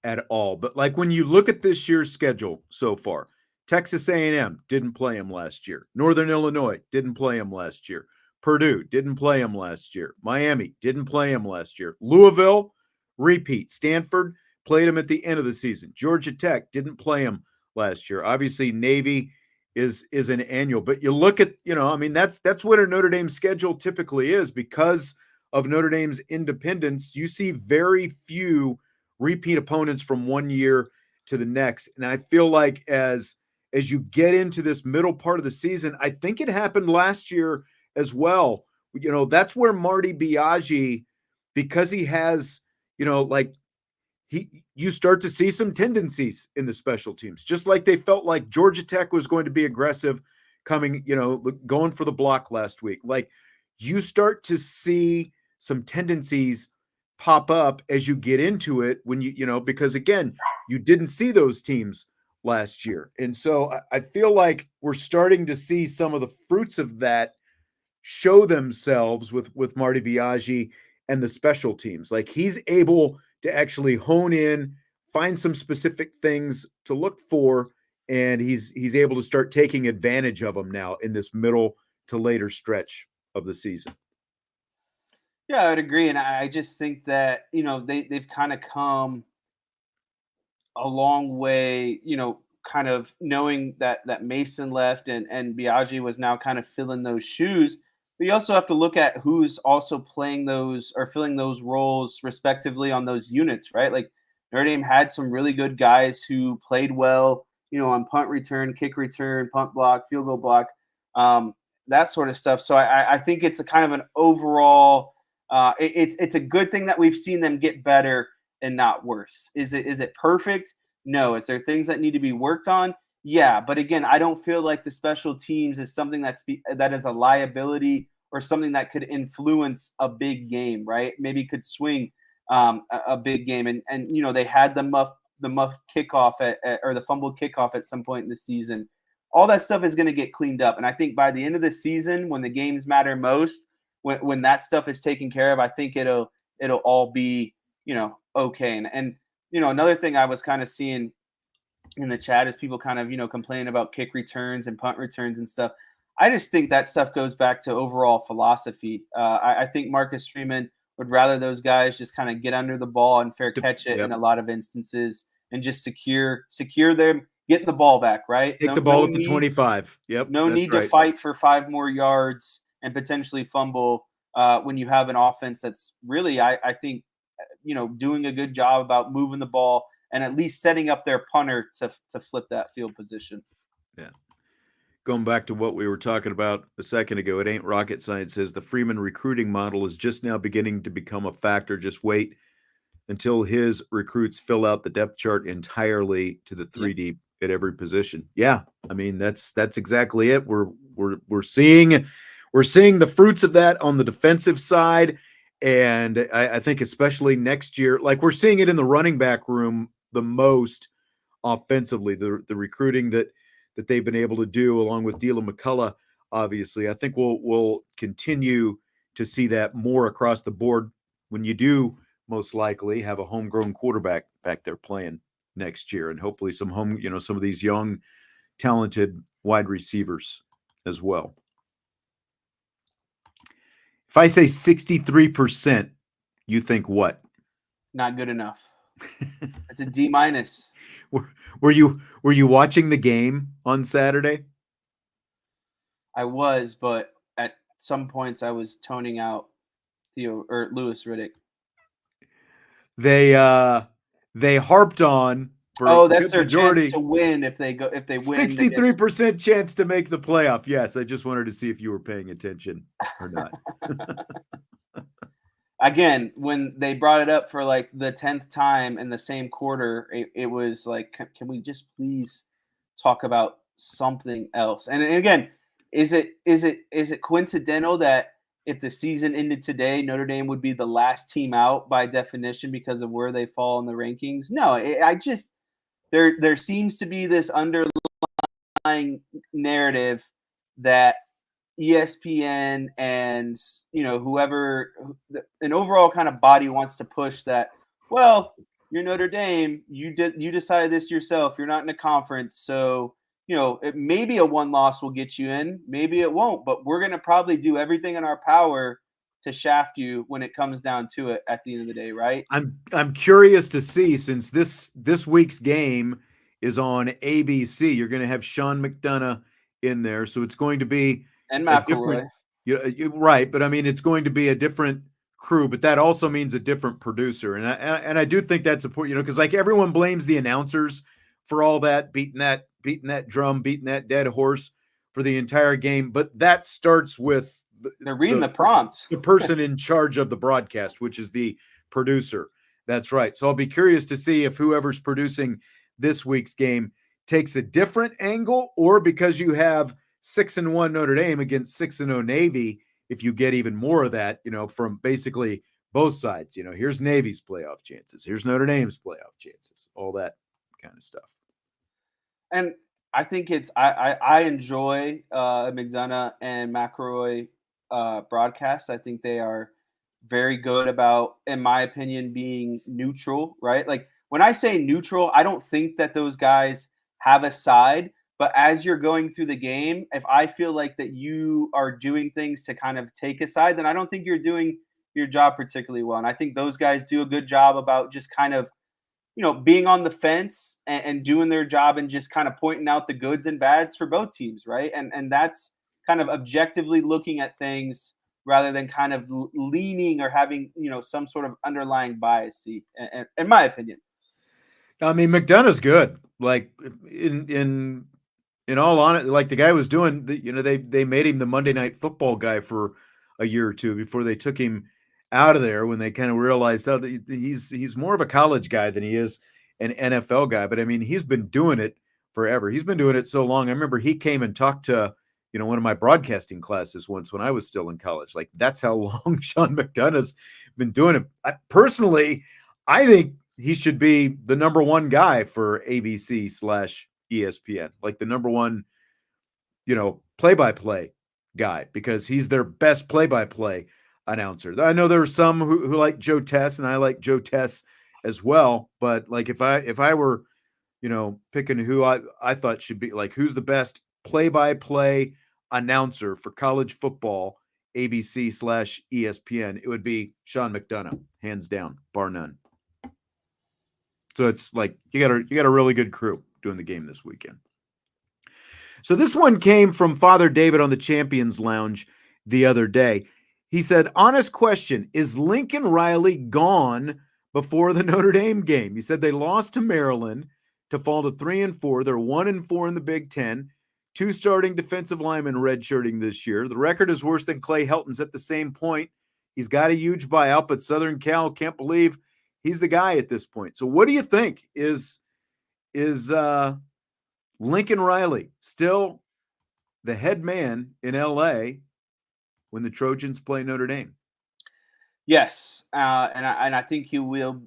at all. But like when you look at this year's schedule so far, Texas A&M didn't play him last year. Northern Illinois didn't play him last year. Purdue didn't play him last year. Miami didn't play him last year. Louisville, repeat. Stanford played him at the end of the season. Georgia Tech didn't play him last year. Obviously, Navy is an annual. But you look at, that's what a Notre Dame schedule typically is. Because of Notre Dame's independence, you see very few repeat opponents from one year to the next. And I feel like as you get into this middle part of the season, I think it happened last year as well. That's where Marty Biaggi, because he has, you start to see some tendencies in the special teams, just like they felt like Georgia Tech was going to be aggressive coming, going for the block last week. Like, you start to see some tendencies pop up as you get into it when because again, you didn't see those teams last year. And so I feel like we're starting to see some of the fruits of that show themselves with Marty Biagi and the special teams. Like, he's able to actually hone in, find some specific things to look for, and he's able to start taking advantage of them now in this middle to later stretch of the season. Yeah, I would agree. And I just think that, they've kind of come a long way, kind of knowing that Mason left and Biagi was now kind of filling those shoes. But you also have to look at who's also playing those or filling those roles respectively on those units, right? Like, Notre Dame had some really good guys who played well, on punt return, kick return, punt block, field goal block, that sort of stuff. So I think it's a kind of an overall, it's a good thing that we've seen them get better and not worse. Is it perfect? No. Is there things that need to be worked on? Yeah, but again, I don't feel like the special teams is something that is a liability or something that could influence a big game, right? Maybe could swing a big game, and they had the muff kickoff or the fumbled kickoff at some point in the season. All that stuff is going to get cleaned up, and I think by the end of the season, when the games matter most, when that stuff is taken care of, I think it'll all be okay. And another thing I was kind of seeing in the chat is people kind of, complaining about kick returns and punt returns and stuff. I just think that stuff goes back to overall philosophy. I think Marcus Freeman would rather those guys just kind of get under the ball and fair catch it in a lot of instances and just secure them, getting the ball back, right? Take the ball at the 25. Yep. No need to fight for 5 more yards and potentially fumble when you have an offense that's really, I think, doing a good job about moving the ball and at least setting up their punter to flip that field position. Yeah. Going back to what we were talking about a second ago, it ain't rocket science. Says the Freeman recruiting model is just now beginning to become a factor. Just wait until his recruits fill out the depth chart entirely to the 3 deep at every position. Yeah, I mean that's exactly it. We're seeing the fruits of that on the defensive side, and I think especially next year, like we're seeing it in the running back room the most offensively. The recruiting that they've been able to do, along with Dylan McCullough, obviously, I think we'll continue to see that more across the board when you do most likely have a homegrown quarterback back there playing next year, and hopefully some of these young, talented wide receivers as well. If I say 63%, you think what? Not good enough. It's a D-. Were you watching the game on Saturday? I was, but at some points I was toning out Louis Riddick. They harped on for that's their majority chance to win if they win. 63% chance to make the playoff. Yes, I just wanted to see if you were paying attention or not. Again, when they brought it up for like the 10th time in the same quarter, it was like, can we just please talk about something else? And again, is it coincidental that if the season ended today, Notre Dame would be the last team out by definition because of where they fall in the rankings? No, there seems to be this underlying narrative that ESPN and whoever an overall kind of body wants to push that. Well, you're Notre Dame. You decided this yourself. You're not in a conference, so maybe a 1 loss will get you in. Maybe it won't. But we're gonna probably do everything in our power to shaft you when it comes down to it. At the end of the day, right? I'm curious to see, since this week's game is on ABC. You're going to have Sean McDonough in there, so it's going to be and Matt Roy. You're right, but I mean it's going to be a different crew, but that also means a different producer, and I do think that's important, because like everyone blames the announcers for all that, beating that drum, beating that dead horse for the entire game, but that starts with they're reading the prompt, the person in charge of the broadcast, which is the producer. That's right. So I'll be curious to see if whoever's producing this week's game takes a different angle, or because you have 6-1 Notre Dame against 6-0 Navy, if you get even more of that, from basically both sides. Here's Navy's playoff chances, here's Notre Dame's playoff chances, all that kind of stuff. And I think I enjoy McDonough and McElroy broadcasts. I think they are very good about, in my opinion, being neutral, right? Like when I say neutral, I don't think that those guys have a side, but as you're going through the game, if I feel like that you are doing things to kind of take a side, then I don't think you're doing your job particularly well. And I think those guys do a good job about just kind of, being on the fence and doing their job and just kind of pointing out the goods and bads for both teams, right? And that's kind of objectively looking at things rather than kind of leaning or having, some sort of underlying bias, in my opinion. I mean, McDonough's good. Like in all honesty, like the guy was doing, they made him the Monday Night Football guy for a year or two before they took him out of there, when they kind of realized he's more of a college guy than he is an NFL guy. But I mean, he's been doing it forever. He's been doing it so long. I remember he came and talked to, one of my broadcasting classes once when I was still in college. Like, that's how long Sean McDonough's been doing it. I think he should be the number one guy for ABC/ESPN, like the number one, play-by-play guy, because he's their best play-by-play announcer. I know there are some who like Joe Tess, and I like Joe Tess as well. But like, if I were, picking who I thought should be, like, who's the best play-by-play announcer for college football, ABC/ESPN, it would be Sean McDonough, hands down, bar none. So it's like, you got a really good crew doing the game this weekend. So this one came from Father David on the Champions Lounge the other day. He said, honest question, is Lincoln Riley gone before the Notre Dame game? He said they lost to Maryland to fall to 3-4. They're 1-4 in the Big Ten. 2 starting defensive linemen redshirting this year. The record is worse than Clay Helton's at the same point. He's got a huge buyout, but Southern Cal can't believe he's the guy at this point. So what do you think? Is Lincoln Riley still the head man in LA when the Trojans play Notre Dame? Yes, and I think he will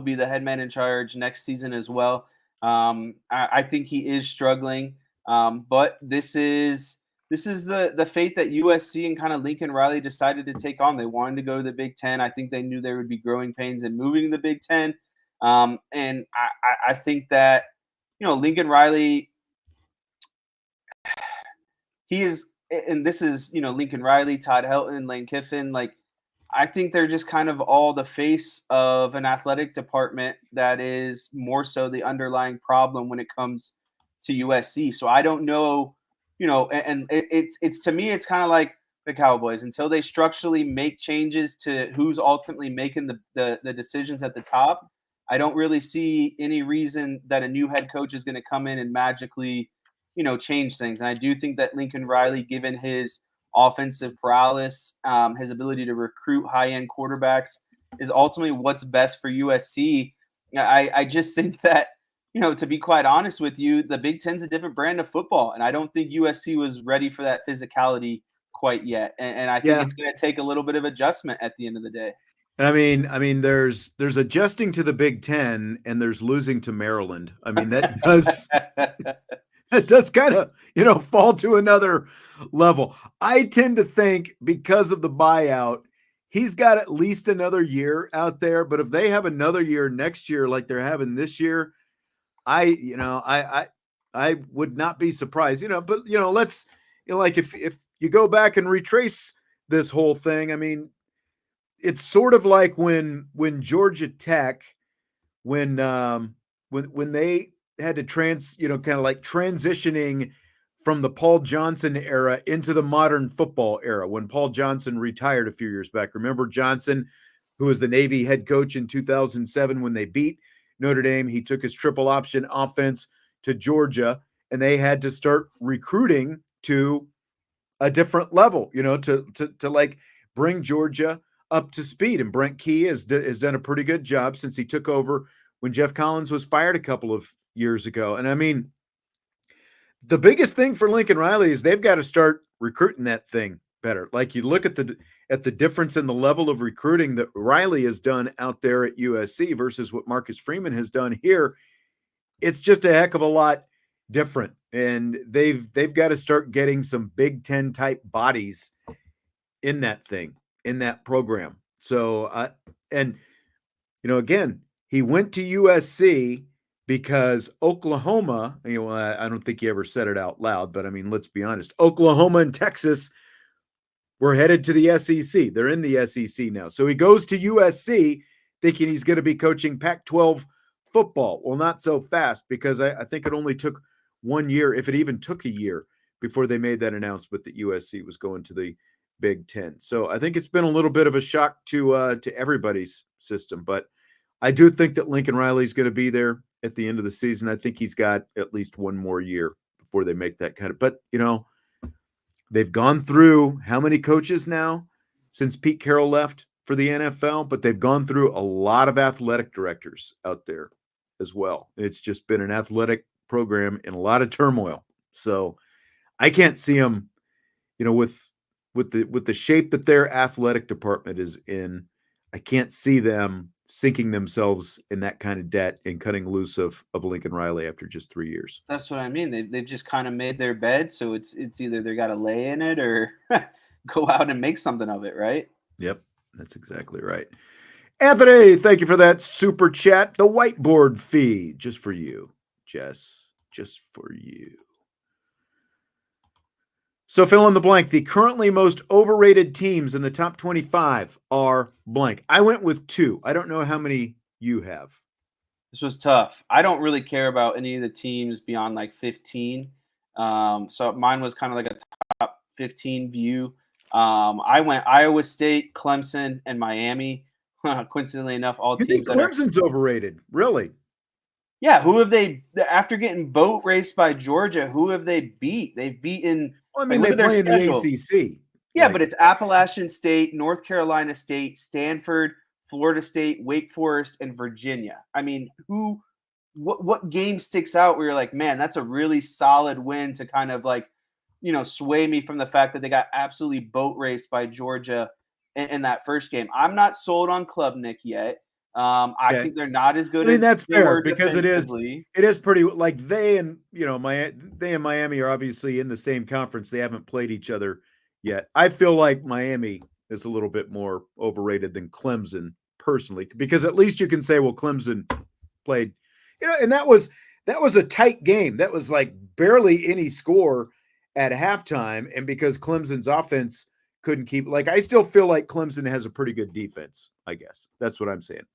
be the head man in charge next season as well. I think he is struggling, but this is the fate that USC and kind of Lincoln Riley decided to take on. They wanted to go to the Big Ten. I think they knew there would be growing pains in moving to the Big Ten, and I think that Lincoln Riley, he is, and this is Lincoln Riley, Todd Helton, Lane Kiffin, like. I think they're just kind of all the face of an athletic department that is more so the underlying problem when it comes to USC. So I don't know, and it's to me, it's kind of like the Cowboys. Until they structurally make changes to who's ultimately making the decisions at the top, I don't really see any reason that a new head coach is going to come in and magically, change things. And I do think that Lincoln Riley, given his offensive prowess, his ability to recruit high-end quarterbacks, is ultimately what's best for USC. I just think that, to be quite honest with you, the Big Ten's a different brand of football, and I don't think USC was ready for that physicality quite yet. And I think it's going to take a little bit of adjustment at the end of the day. And I mean, there's adjusting to the Big Ten, and there's losing to Maryland. I mean, that does it does kind of, fall to another level. I tend to think, because of the buyout, he's got at least another year out there. But if they have another year next year like they're having this year, I would not be surprised. But let's, like, if you go back and retrace this whole thing, I mean, it's sort of like when Georgia Tech, when they had to kind of like transitioning from the Paul Johnson era into the modern football era, when Paul Johnson retired a few years back. Remember Johnson, who was the Navy head coach in 2007 when they beat Notre Dame? He took his triple option offense to Georgia, and they had to start recruiting to a different level, to like bring Georgia up to speed, and Brent Key has done a pretty good job since he took over when Jeff Collins was fired a couple of years ago. And I mean, the biggest thing for Lincoln Riley is they've got to start recruiting that thing better. Like, you look at the difference in the level of recruiting that Riley has done out there at USC versus what Marcus Freeman has done here. It's just a heck of a lot different. And they've got to start getting some Big Ten type bodies in that thing, in that program. So, and, again, he went to USC because Oklahoma, I don't think he ever said it out loud, but I mean, let's be honest, Oklahoma and Texas were headed to the SEC. They're in the SEC now. So he goes to USC thinking he's going to be coaching Pac-12 football. Well, not so fast, because I think it only took 1 year, if it even took a year, before they made that announcement that USC was going to the Big Ten. So I think it's been a little bit of a shock to everybody's system, but I do think that Lincoln Riley's going to be there at the end of the season. I think he's got at least one more year before they make that kind of, but they've gone through how many coaches now since Pete Carroll left for the NFL, but they've gone through a lot of athletic directors out there as well. It's just been an athletic program in a lot of turmoil. So I can't see them, with the shape that their athletic department is in, I can't see them sinking themselves in that kind of debt and cutting loose of Lincoln Riley after just 3 years. That's what I mean. They've just kind of made their bed, so it's either they got to lay in it or go out and make something of it, right? Yep, that's exactly right. Anthony, thank you for that super chat. The whiteboard fee, just for you, Jess, just for you. So fill in the blank. The currently most overrated teams in the top 25 are blank. I went with 2. I don't know how many you have. This was tough. I don't really care about any of the teams beyond like 15. So mine was kind of like a top 15 view. I went Iowa State, Clemson, and Miami. Coincidentally enough, all you teams. Think Clemson's overrated? Really? Yeah. Who have they, after getting boat raced by Georgia, who have they beat? They've beaten. Well, I mean, they play in the ACC. Yeah, but it's Appalachian State, North Carolina State, Stanford, Florida State, Wake Forest, and Virginia. I mean, what game sticks out where you're like, man, that's a really solid win to kind of like, sway me from the fact that they got absolutely boat raced by Georgia in that first game. I'm not sold on Klubnik yet. I think they're not as good. I mean, that's they fair were because it is pretty, like, they and Miami are obviously in the same conference. They haven't played each other yet. I feel like Miami is a little bit more overrated than Clemson personally, because at least you can say, well, Clemson played, and that was a tight game. That was like barely any score at halftime. And because Clemson's offense couldn't keep, like, I still feel like Clemson has a pretty good defense. I guess that's what I'm saying.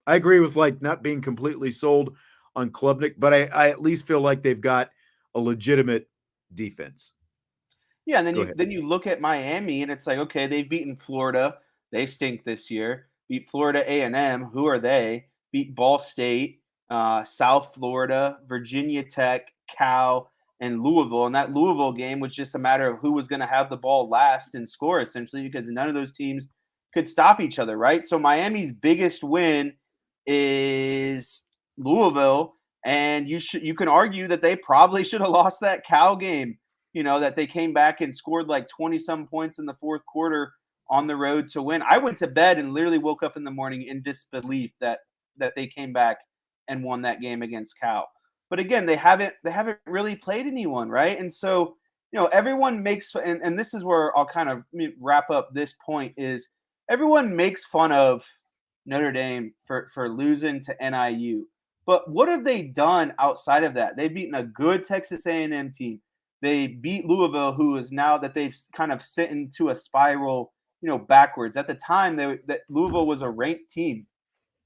I agree with like not being completely sold on Klubnik, but I at least feel like they've got a legitimate defense. Yeah, and then you look at Miami and it's like, okay, they've beaten Florida. They stink this year. Beat Florida A&M. Who are they? Beat Ball State, South Florida, Virginia Tech, Cal, and Louisville. And that Louisville game was just a matter of who was going to have the ball last and score, essentially, because none of those teams could stop each other, right? So Miami's biggest win is Louisville, and you can argue that they probably should have lost that Cal game, that they came back and scored like 20-some points in the fourth quarter on the road to win. I went to bed and literally woke up in the morning in disbelief that they came back and won that game against Cal. But again, they haven't really played anyone, right? And so, everyone makes, and this is where I'll kind of wrap up this point, is everyone makes fun of Notre Dame for losing to NIU. But what have they done outside of that? They've beaten a good Texas A&M team. They beat Louisville, who is now that they've kind of sit into a spiral, backwards. At the time, that Louisville was a ranked team,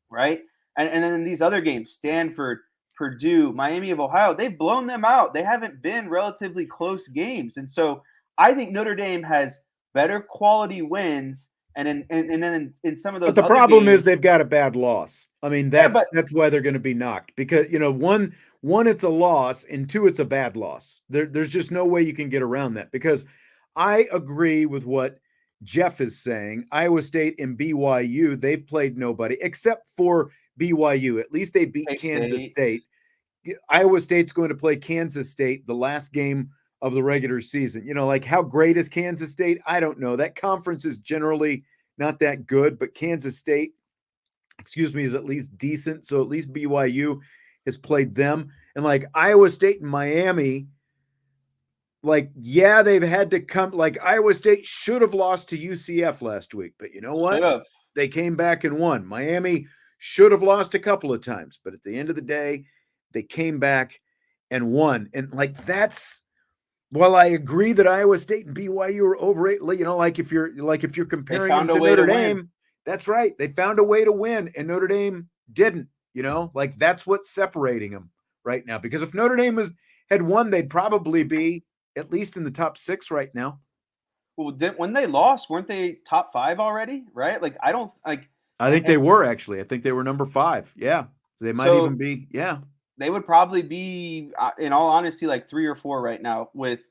right? And then in these other games, Stanford, Purdue, Miami of Ohio, they've blown them out. They haven't been relatively close games. And so I think Notre Dame has better quality wins. And then in some of those, but the problem is they've got a bad loss. I mean, that's why they're going to be knocked, because one, it's a loss, and 2, it's a bad loss. There's just no way you can get around that, because I agree with what Jeff is saying Iowa State and BYU, they've played nobody except for BYU. At least they beat Kansas State. Iowa State's going to play Kansas State the last game of the regular season. Like how great is Kansas State? I don't know. That conference is generally not that good, but Kansas State, is at least decent. So at least BYU has played them. And like Iowa State and Miami, like, yeah, they've had to come. Like Iowa State should have lost to UCF last week, but you know what? They came back and won. Miami should have lost a couple of times, but at the end of the day, they came back and won. And like while I agree that Iowa State and BYU are overrated, like if you're comparing them to Notre Dame, that's right. They found a way to win, and Notre Dame didn't. Like that's what's separating them right now. Because if Notre Dame had won, they'd probably be at least in the top 6 right now. Well, when they lost, weren't they top 5 already? Right? Like I think they were actually. I think they were number 5. Yeah, so they might even be. Yeah, they would probably be, in all honesty, like 3 or 4 right now. With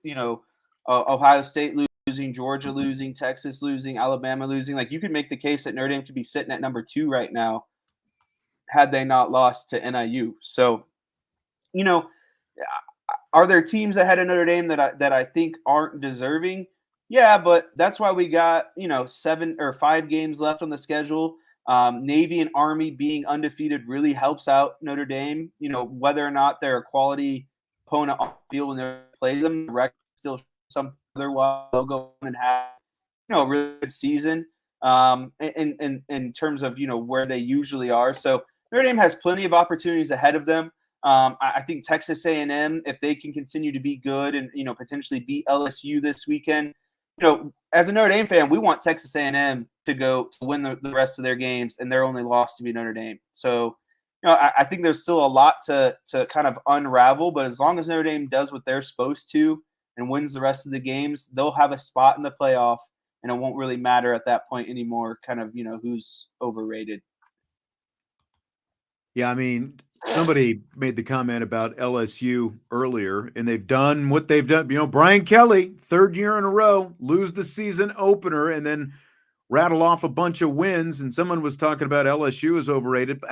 Ohio State losing, Georgia losing, Texas losing, Alabama losing. Like you could make the case that Notre Dame could be sitting at number 2 right now, had they not lost to NIU. So, are there teams ahead of Notre Dame that I think aren't deserving? Yeah, but that's why we got 7 or 5 games left on the schedule. Navy and Army being undefeated really helps out Notre Dame. Whether or not they're a quality opponent on the field when they play them, the record still some other while they'll go and have a really good season. In terms of where they usually are. So Notre Dame has plenty of opportunities ahead of them. I think Texas A&M, if they can continue to be good and potentially beat LSU this weekend, as a Notre Dame fan, we want Texas A&M to win the rest of their games, and their only loss to be Notre Dame. So, I think there's still a lot to kind of unravel. But as long as Notre Dame does what they're supposed to and wins the rest of the games, they'll have a spot in the playoff, and it won't really matter at that point anymore. Kind of who's overrated. Yeah, I mean, somebody made the comment about LSU earlier, and they've done what they've done. Brian Kelly, 3rd year in a row, lose the season opener and then rattle off a bunch of wins. And someone was talking about LSU is overrated, but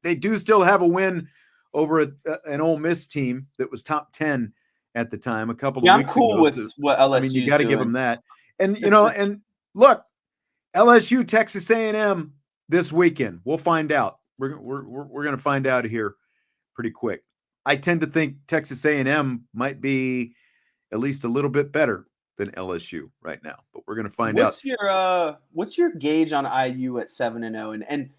they do still have a win over an Ole Miss team that was top 10 at the time a couple of weeks ago. I'm cool with what LSU. I mean, you got to give them that. And and look, LSU, Texas A&M this weekend. We'll find out. We're going to find out here pretty quick. I tend to think Texas A&M might be at least a little bit better than LSU right now, but we're going to find out. What's your gauge on IU at 7-0? And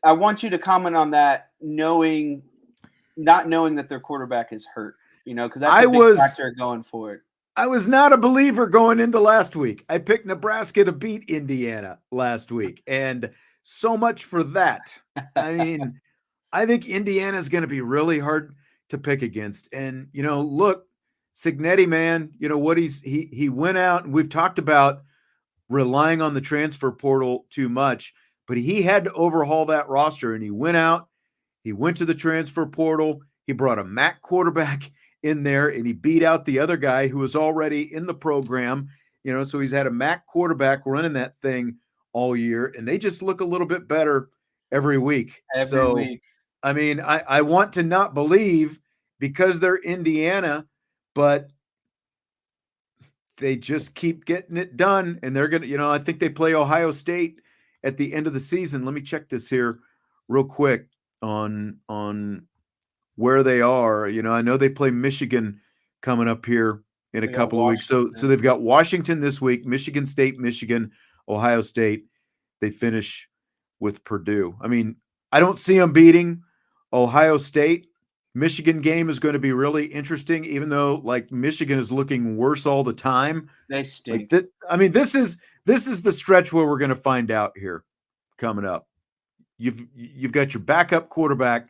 I want you to comment on that, not knowing that their quarterback is hurt, because that's a big factor going forward. I was not a believer going into last week. I picked Nebraska to beat Indiana last week, and so much for that. I mean, I think Indiana is going to be really hard to pick against. And, look, Cignetti, man, what he went out, and we've talked about relying on the transfer portal too much, but he had to overhaul that roster, and he went out, he went to the transfer portal, he brought a MAC quarterback in there, and he beat out the other guy who was already in the program, so he's had a MAC quarterback running that thing all year, and they just look a little bit better every week. Every week. I mean, I want to not believe because they're Indiana, but they just keep getting it done, and they're going to, I think they play Ohio State at the end of the season. Let me check this here real quick on where they are. I know they play Michigan coming up here in a couple of weeks. So they've got Washington this week, Michigan State, Michigan, Ohio State. They finish with Purdue. I mean, I don't see them beating Ohio State. Michigan game is going to be really interesting, even though like Michigan is looking worse all the time. They stink. This is the stretch where we're going to find out here coming up. You've got your backup quarterback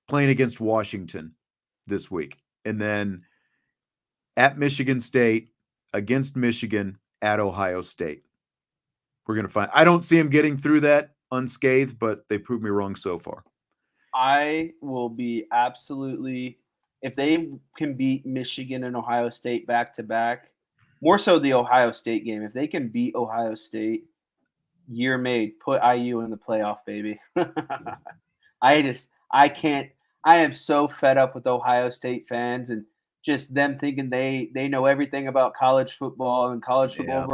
playing against Washington this week, and then at Michigan State, against Michigan, at Ohio State. We're going to find. I don't see him getting through that unscathed, but they proved me wrong so far. I will be absolutely, if they can beat Michigan and Ohio State back to back, More so the Ohio State game. If they can beat Ohio State, year made. Put IU in the playoff, baby. I can't. I am so fed up with Ohio State fans and just them thinking they know everything about college football and college football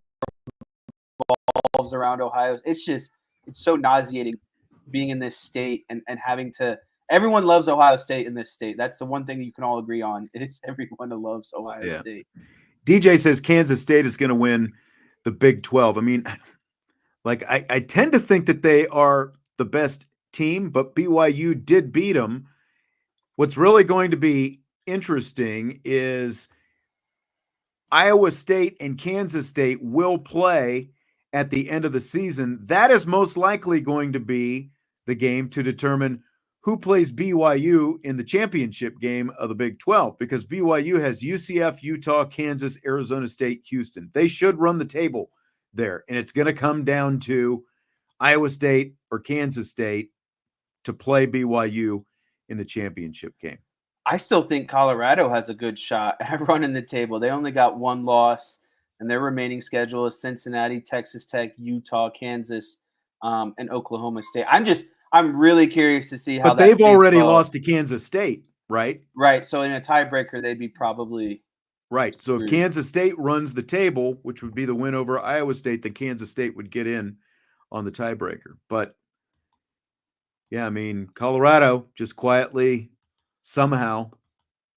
revolves around Ohio. It's so nauseating being in this state and having to. Everyone loves Ohio State in this state. That's the one thing you can all agree on. It's everyone loves Ohio State. DJ says Kansas State is going to win the Big 12. I mean, like I tend to think that they are the best team, but BYU did beat them. What's really going to be interesting is Iowa State and Kansas State will play at the end of the season. That is most likely going to be the game to determine who plays BYU in the championship game of the Big 12, because BYU has UCF, Utah, Kansas, Arizona State, Houston. They should run the table there, and it's going to come down to Iowa State or Kansas State to play BYU in the championship game. I still think Colorado has a good shot at running the table. They only got one loss, and their remaining schedule is Cincinnati, Texas Tech, Utah, Kansas, and Oklahoma State. I'm really curious to see how. But they've already lost to Kansas State, right? Right. So in a tiebreaker, they'd be probably right. So if Kansas State runs the table, which would be the win over Iowa State, then Kansas State would get in on the tiebreaker. But yeah, I mean, Colorado just quietly somehow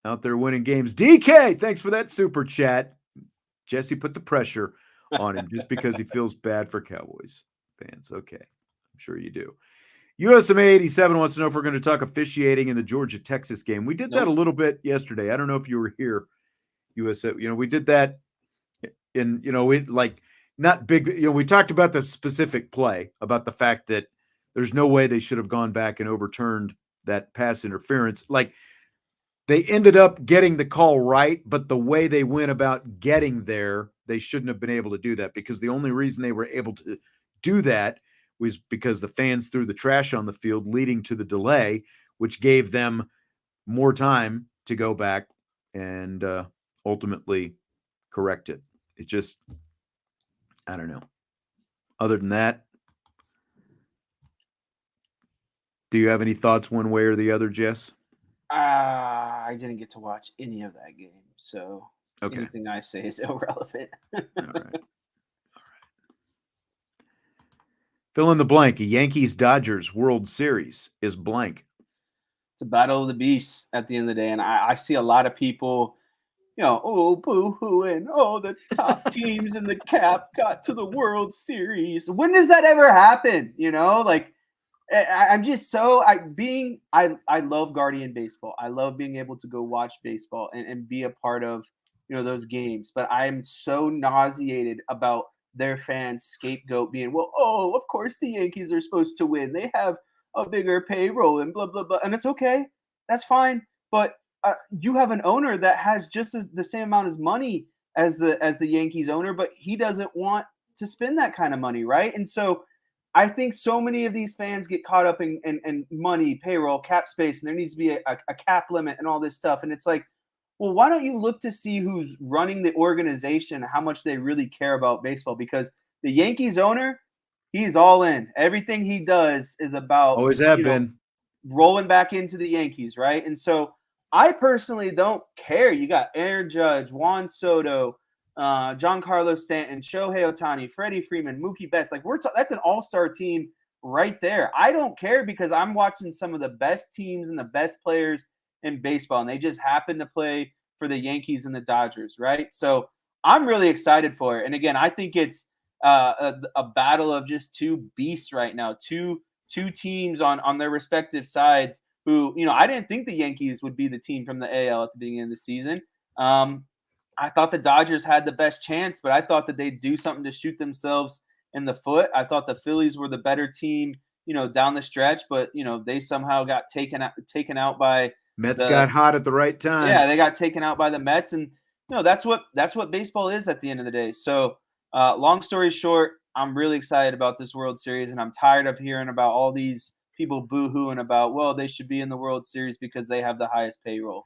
out there winning games. DK, thanks for that super chat. Jesse put the pressure on him just because he feels bad for Cowboys fans. Okay, I'm sure you do. USMA 87 wants to know if we're going to talk officiating in the Georgia-Texas game. We did that a little bit yesterday. I don't know if you were here, USA. We did that in, not big, we talked about the specific play, about the fact that there's no way they should have gone back and overturned that pass interference. Like, they ended up getting the call right, but the way they went about getting there, they shouldn't have been able to do that, because the only reason they were able to do that was because the fans threw the trash on the field, leading to the delay, which gave them more time to go back and ultimately correct it. It's just, I don't know. Other than that, do you have any thoughts one way or the other, Jess? I didn't get to watch any of that game, so okay. Anything I say is irrelevant. All right. Fill in the blank. A Yankees-Dodgers World Series is blank. It's a battle of the beasts at the end of the day, and I see a lot of people, boo-hooing, the top teams in the cap got to the World Series. When does that ever happen? I'm just so I love Guardian baseball. I love being able to go watch baseball and be a part of those games. But I am so nauseated about their fans' scapegoat being, of course the Yankees are supposed to win. They have a bigger payroll and blah blah blah, and it's okay. That's fine. But you have an owner that has just the same amount of money as the Yankees owner, but he doesn't want to spend that kind of money, right? And so I think so many of these fans get caught up in money, payroll, cap space, and there needs to be a cap limit and all this stuff. And it's like, well, why don't you look to see who's running the organization, how much they really care about baseball? Because the Yankees owner, he's all in. Everything he does is about always have been rolling back into the Yankees, right? And so I personally don't care. You got Aaron Judge, Juan Soto, Giancarlo Stanton, Shohei Ohtani, Freddie Freeman, Mookie Betts. Like that's an all-star team right there. I don't care because I'm watching some of the best teams and the best players in baseball, and they just happen to play for the Yankees and the Dodgers, right? So I'm really excited for it. And again, I think it's a battle of just two beasts right now, two teams on their respective sides who, I didn't think the Yankees would be the team from the AL at the beginning of the season. I thought the Dodgers had the best chance, but I thought that they'd do something to shoot themselves in the foot. I thought the Phillies were the better team, down the stretch, but, they somehow got taken out by Mets got hot at the right time. Yeah, they got taken out by the Mets, and that's what baseball is at the end of the day. So, long story short, I'm really excited about this World Series, and I'm tired of hearing about all these people boo-hooing about, they should be in the World Series because they have the highest payroll.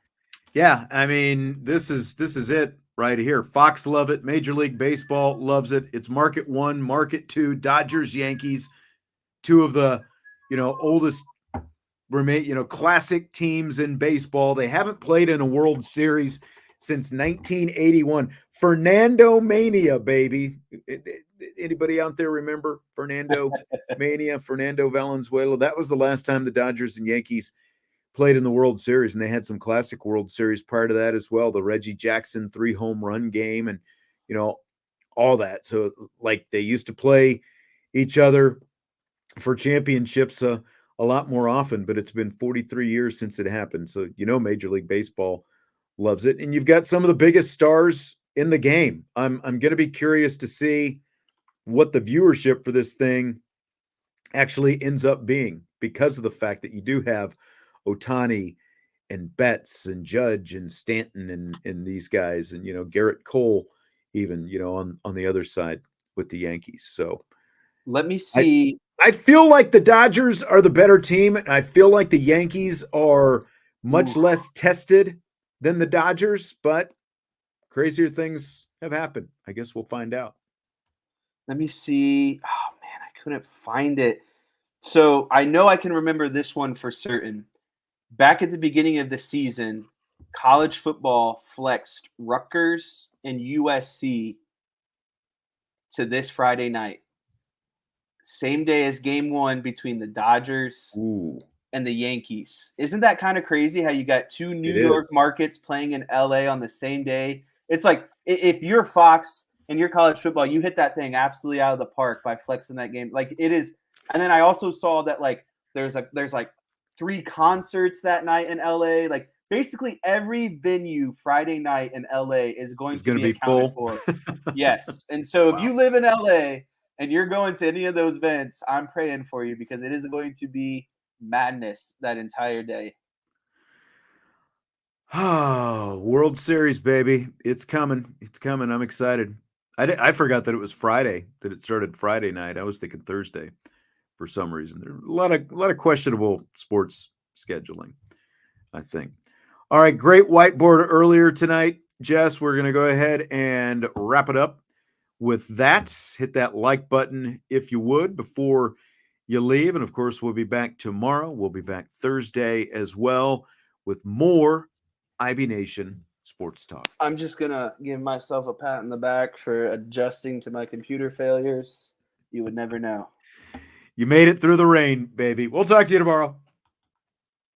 Yeah, I mean, this is it. right here. Fox love it. Major League Baseball loves it. It's market 1, market 2, Dodgers, Yankees, two of the, oldest classic teams in baseball. They haven't played in a World Series since 1981. Fernando Mania, baby. Anybody out there remember Fernando Mania? Fernando Valenzuela. That was the last time the Dodgers and Yankees played in the World Series, and they had some classic World Series prior to that as well. The Reggie Jackson 3 home run game, and all that. So like they used to play each other for championships a lot more often, but it's been 43 years since it happened. So Major League Baseball loves it, and you've got some of the biggest stars in the game. I'm going to be curious to see what the viewership for this thing actually ends up being, because of the fact that you do have Ohtani and Betts and Judge and Stanton and these guys, and Garrett Cole even on the other side with the Yankees. So let me see. I feel like the Dodgers are the better team, and I feel like the Yankees are much less tested than the Dodgers, but crazier things have happened. I guess we'll find out. Let me see. Oh man, I couldn't find it. So I know I can remember this one for certain. Back at the beginning of the season, college football flexed Rutgers and USC to this Friday night. Same day as game 1 between the Dodgers and the Yankees. Isn't that kind of crazy how you got two New York markets playing in LA on the same day? It's like if you're Fox and you're college football, you hit that thing absolutely out of the park by flexing that game. Like it is. And then I also saw that like there's 3 concerts that night in LA. Like basically every venue Friday night in LA is going to be accounted full. for. Yes. And so if you live in LA and you're going to any of those events, I'm praying for you, because it is going to be madness that entire day. Oh, World Series, baby. It's coming. It's coming. I'm excited. I forgot that it was Friday, that it started Friday night. I was thinking Thursday for some reason. There are a lot of questionable sports scheduling, I think. All right, great whiteboard earlier tonight, Jess. We're going to go ahead and wrap it up with that. Hit that like button if you would before you leave. And of course, we'll be back tomorrow. We'll be back Thursday as well with more IB Nation Sports Talk. I'm just going to give myself a pat on the back for adjusting to my computer failures. You would never know. You made it through the rain, baby. We'll talk to you tomorrow.